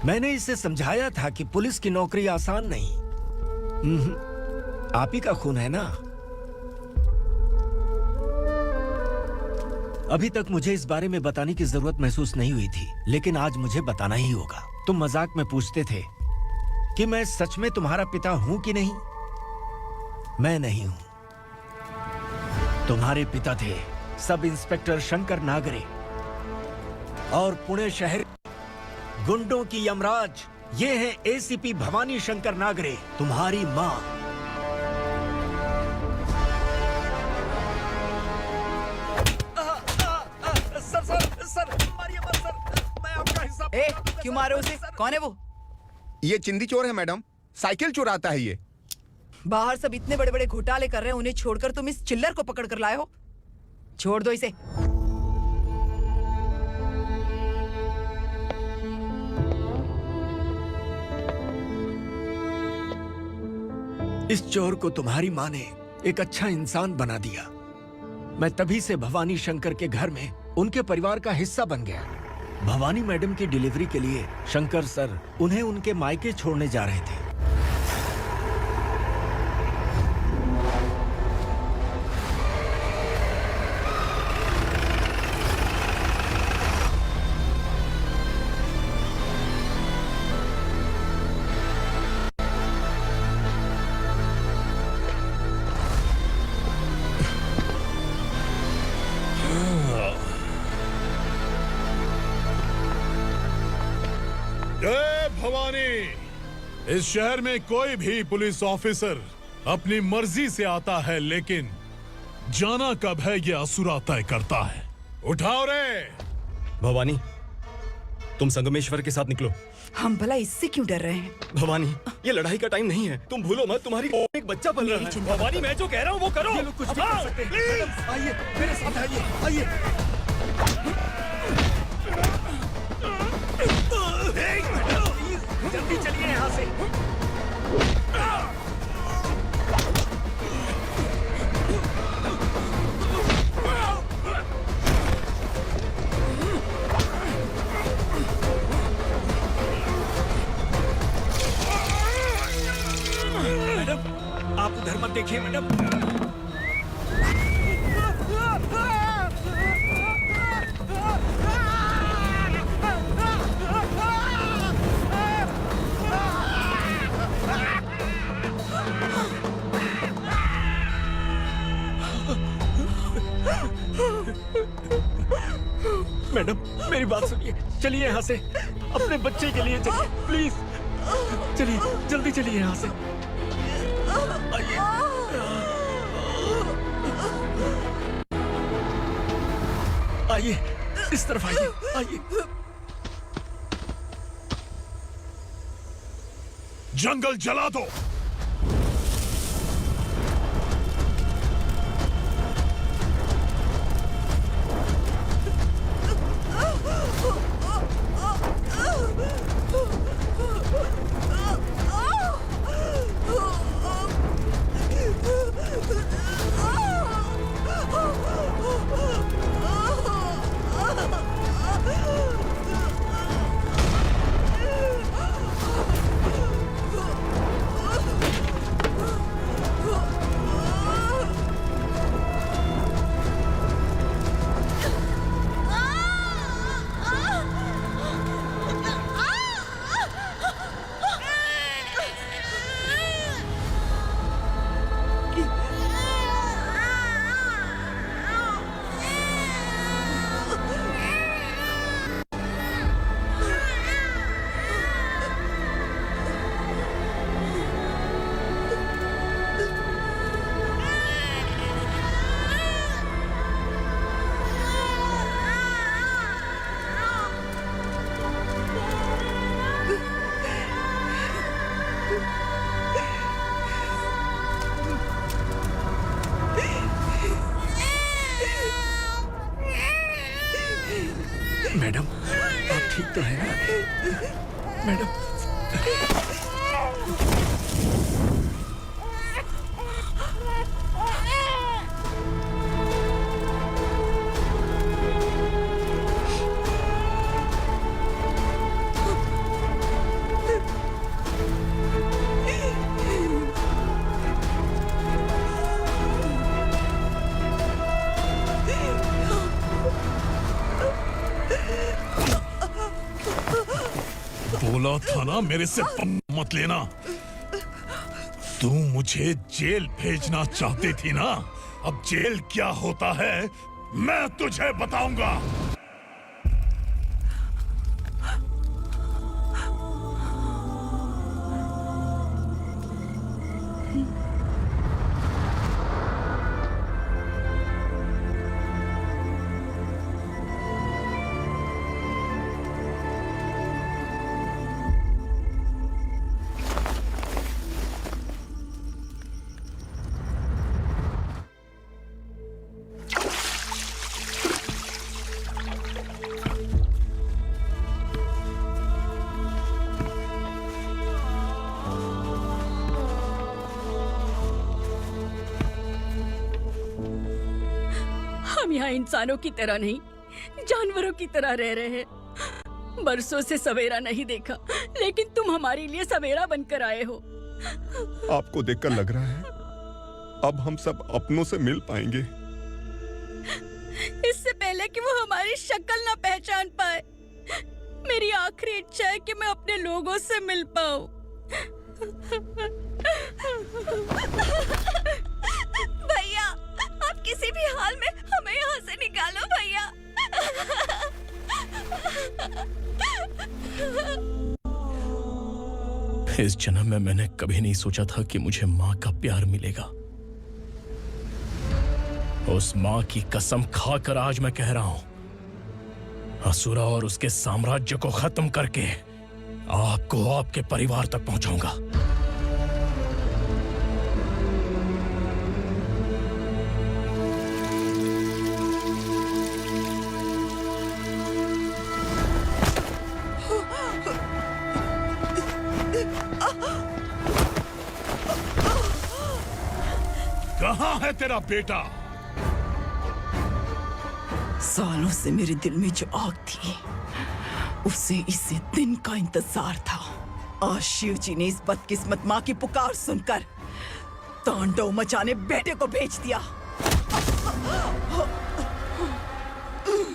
मैंने इसे समझाया था कि पुलिस की नौकरी आसान नहीं। आप ही का खून है ना। अभी तक मुझे इस बारे में बताने की जरूरत महसूस नहीं हुई थी, लेकिन आज मुझे बताना ही होगा। तुम मजाक में पूछते थे कि मैं सच में तुम्हारा पिता हूं कि नहीं। मैं नहीं हूं। तुम्हारे पिता थे सब इंस्पेक्टर शंकर नागरे, और पुणे शहर गुंडों की यमराज ये है एसीपी भवानी शंकर नागरे, तुम्हारी मां। सर, मारिए मत सर, मैं आपका हिस्सा। क्यों मारे उसे? कौन है वो? ये चिंदी चोर है मैडम, साइकिल चुराता है ये। बाहर सब इतने बड़े बड़े घोटाले कर रहे हैं, उन्हें छोड़कर तुम इस चिल्लर को पकड़ कर लाए हो। छोड़ दो इसे। इस चोर को तुम्हारी माँ ने एक अच्छा इंसान बना दिया। मैं तभी से भवानी शंकर के घर में उनके परिवार का हिस्सा बन गया। भवानी मैडम की डिलीवरी के लिए शंकर सर उन्हें उनके मायके छोड़ने जा रहे थे। इस शहर में कोई भी पुलिस ऑफिसर अपनी मर्जी से आता है, लेकिन जाना कब है ये असुरा तय करता है। उठाओ रे। भवानी, तुम संगमेश्वर के साथ निकलो। हम भला इससे क्यों डर रहे हैं? भवानी, ये लड़ाई का टाइम नहीं है। तुम भूलो मत, तुम्हारी एक बच्चा पल रहा है। भवानी, मैं जो कह रहा हूँ वो करो। ये लोग कुछ भी कर सकते हैं। मैडम, आइए मेरे साथ आइए, आइए। जल्दी चलिए यहाँ से। मैडम, आप उधर मत देखिए मैडम। मैडम, मेरी बात सुनिए। चलिए यहाँ से, अपने बच्चे के लिए चलिए, प्लीज। चलिए, जल्दी चलिए यहाँ से। आइए, इस तरफ आइए, आइए। जंगल जला दो। बोला था ना मेरे से मत लेना। तू मुझे जेल भेजना चाहती थी ना, अब जेल क्या होता है मैं तुझे बताऊंगा। हम यहाँ इंसानों की तरह नहीं, जानवरों की तरह रह रहे हैं। बरसों से सवेरा नहीं देखा, लेकिन तुम हमारे लिए सवेरा बनकर आए हो। आपको देखकर लग रहा है अब हम सब अपनों से मिल पाएंगे। इससे पहले कि वो हमारी शक्ल ना पहचान पाए, मेरी आखिरी इच्छा है कि मैं अपने लोगों से मिल पाऊं। भैया, आप किसी भी हाल में हमें यहाँ से निकालो भैया। इस जन्म में मैंने कभी नहीं सोचा था कि मुझे माँ का प्यार मिलेगा। उस माँ की कसम खाकर आज मैं कह रहा हूं, असुरा और उसके साम्राज्य को खत्म करके आपको आपके परिवार तक पहुंचाऊंगा। कहाँ है तेरा बेटा? सालों से मेरे दिल में जो आग थी, उसे इसी दिन का इंतजार था। आज शिव जी ने इस बदकिस्मत माँ की पुकार सुनकर तांडव मचाने बेटे को भेज दिया।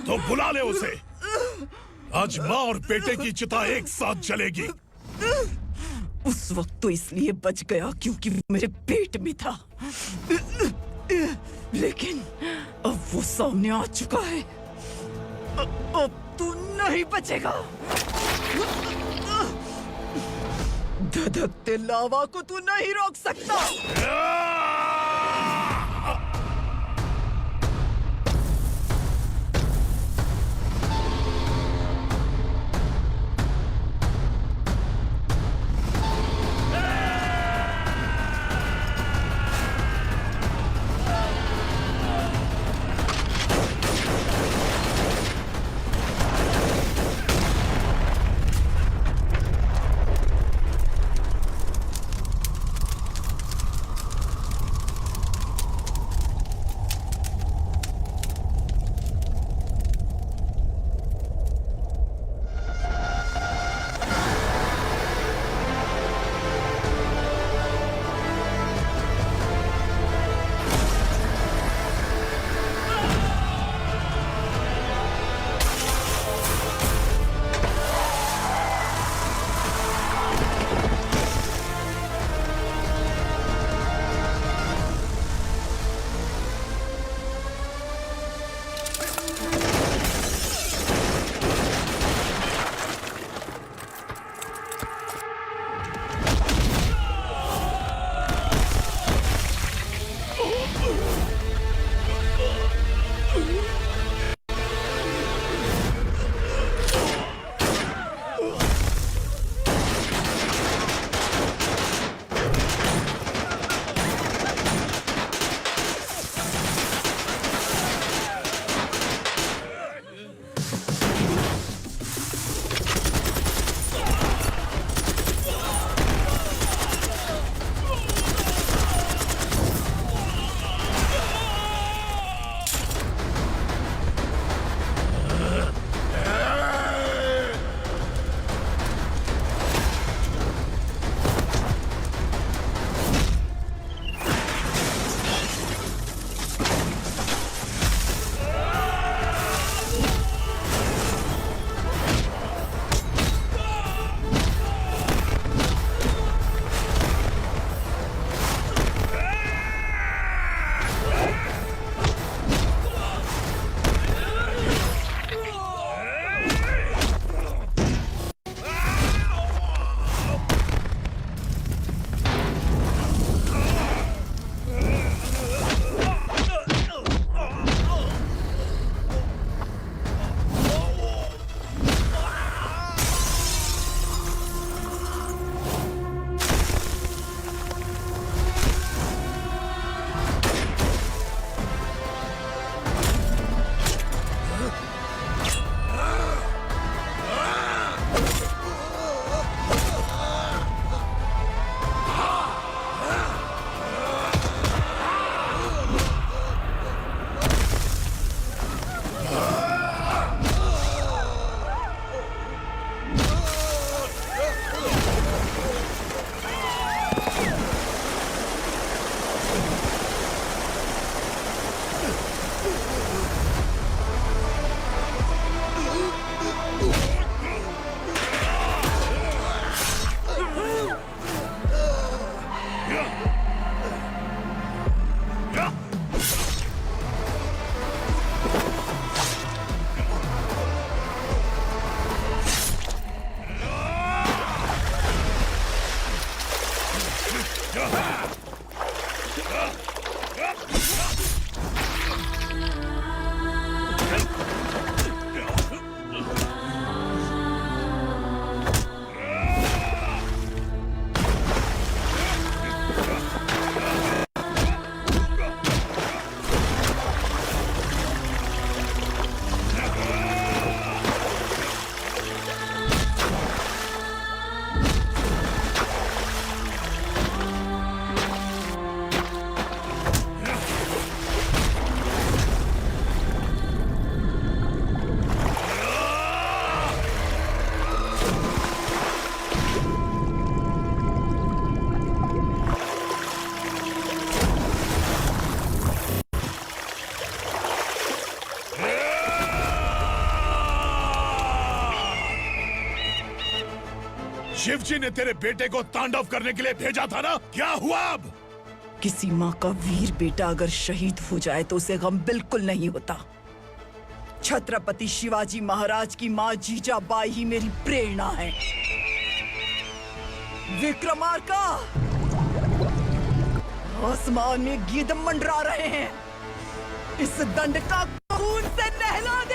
तो बुला ले उसे। आज माँ और बेटे की चिता एक साथ जलेगी। उस वक्त तो इसलिए बच गया क्योंकि वो मेरे पेट में था, लेकिन अब वो सामने आ चुका है। अब तू नहीं बचेगा। धधकते लावा को तू नहीं रोक सकता। शिवजी ने तेरे बेटे को तांडव करने के लिए भेजा था ना, क्या हुआ अब? किसी माँ का वीर बेटा अगर शहीद हो जाए तो उसे गम बिल्कुल नहीं होता। छत्रपति शिवाजी महाराज की माँ जीजाबाई ही मेरी प्रेरणा है। विक्रमार्का, आसमान में गीत मंडरा रहे हैं। इस दंड का खून से नहला दे।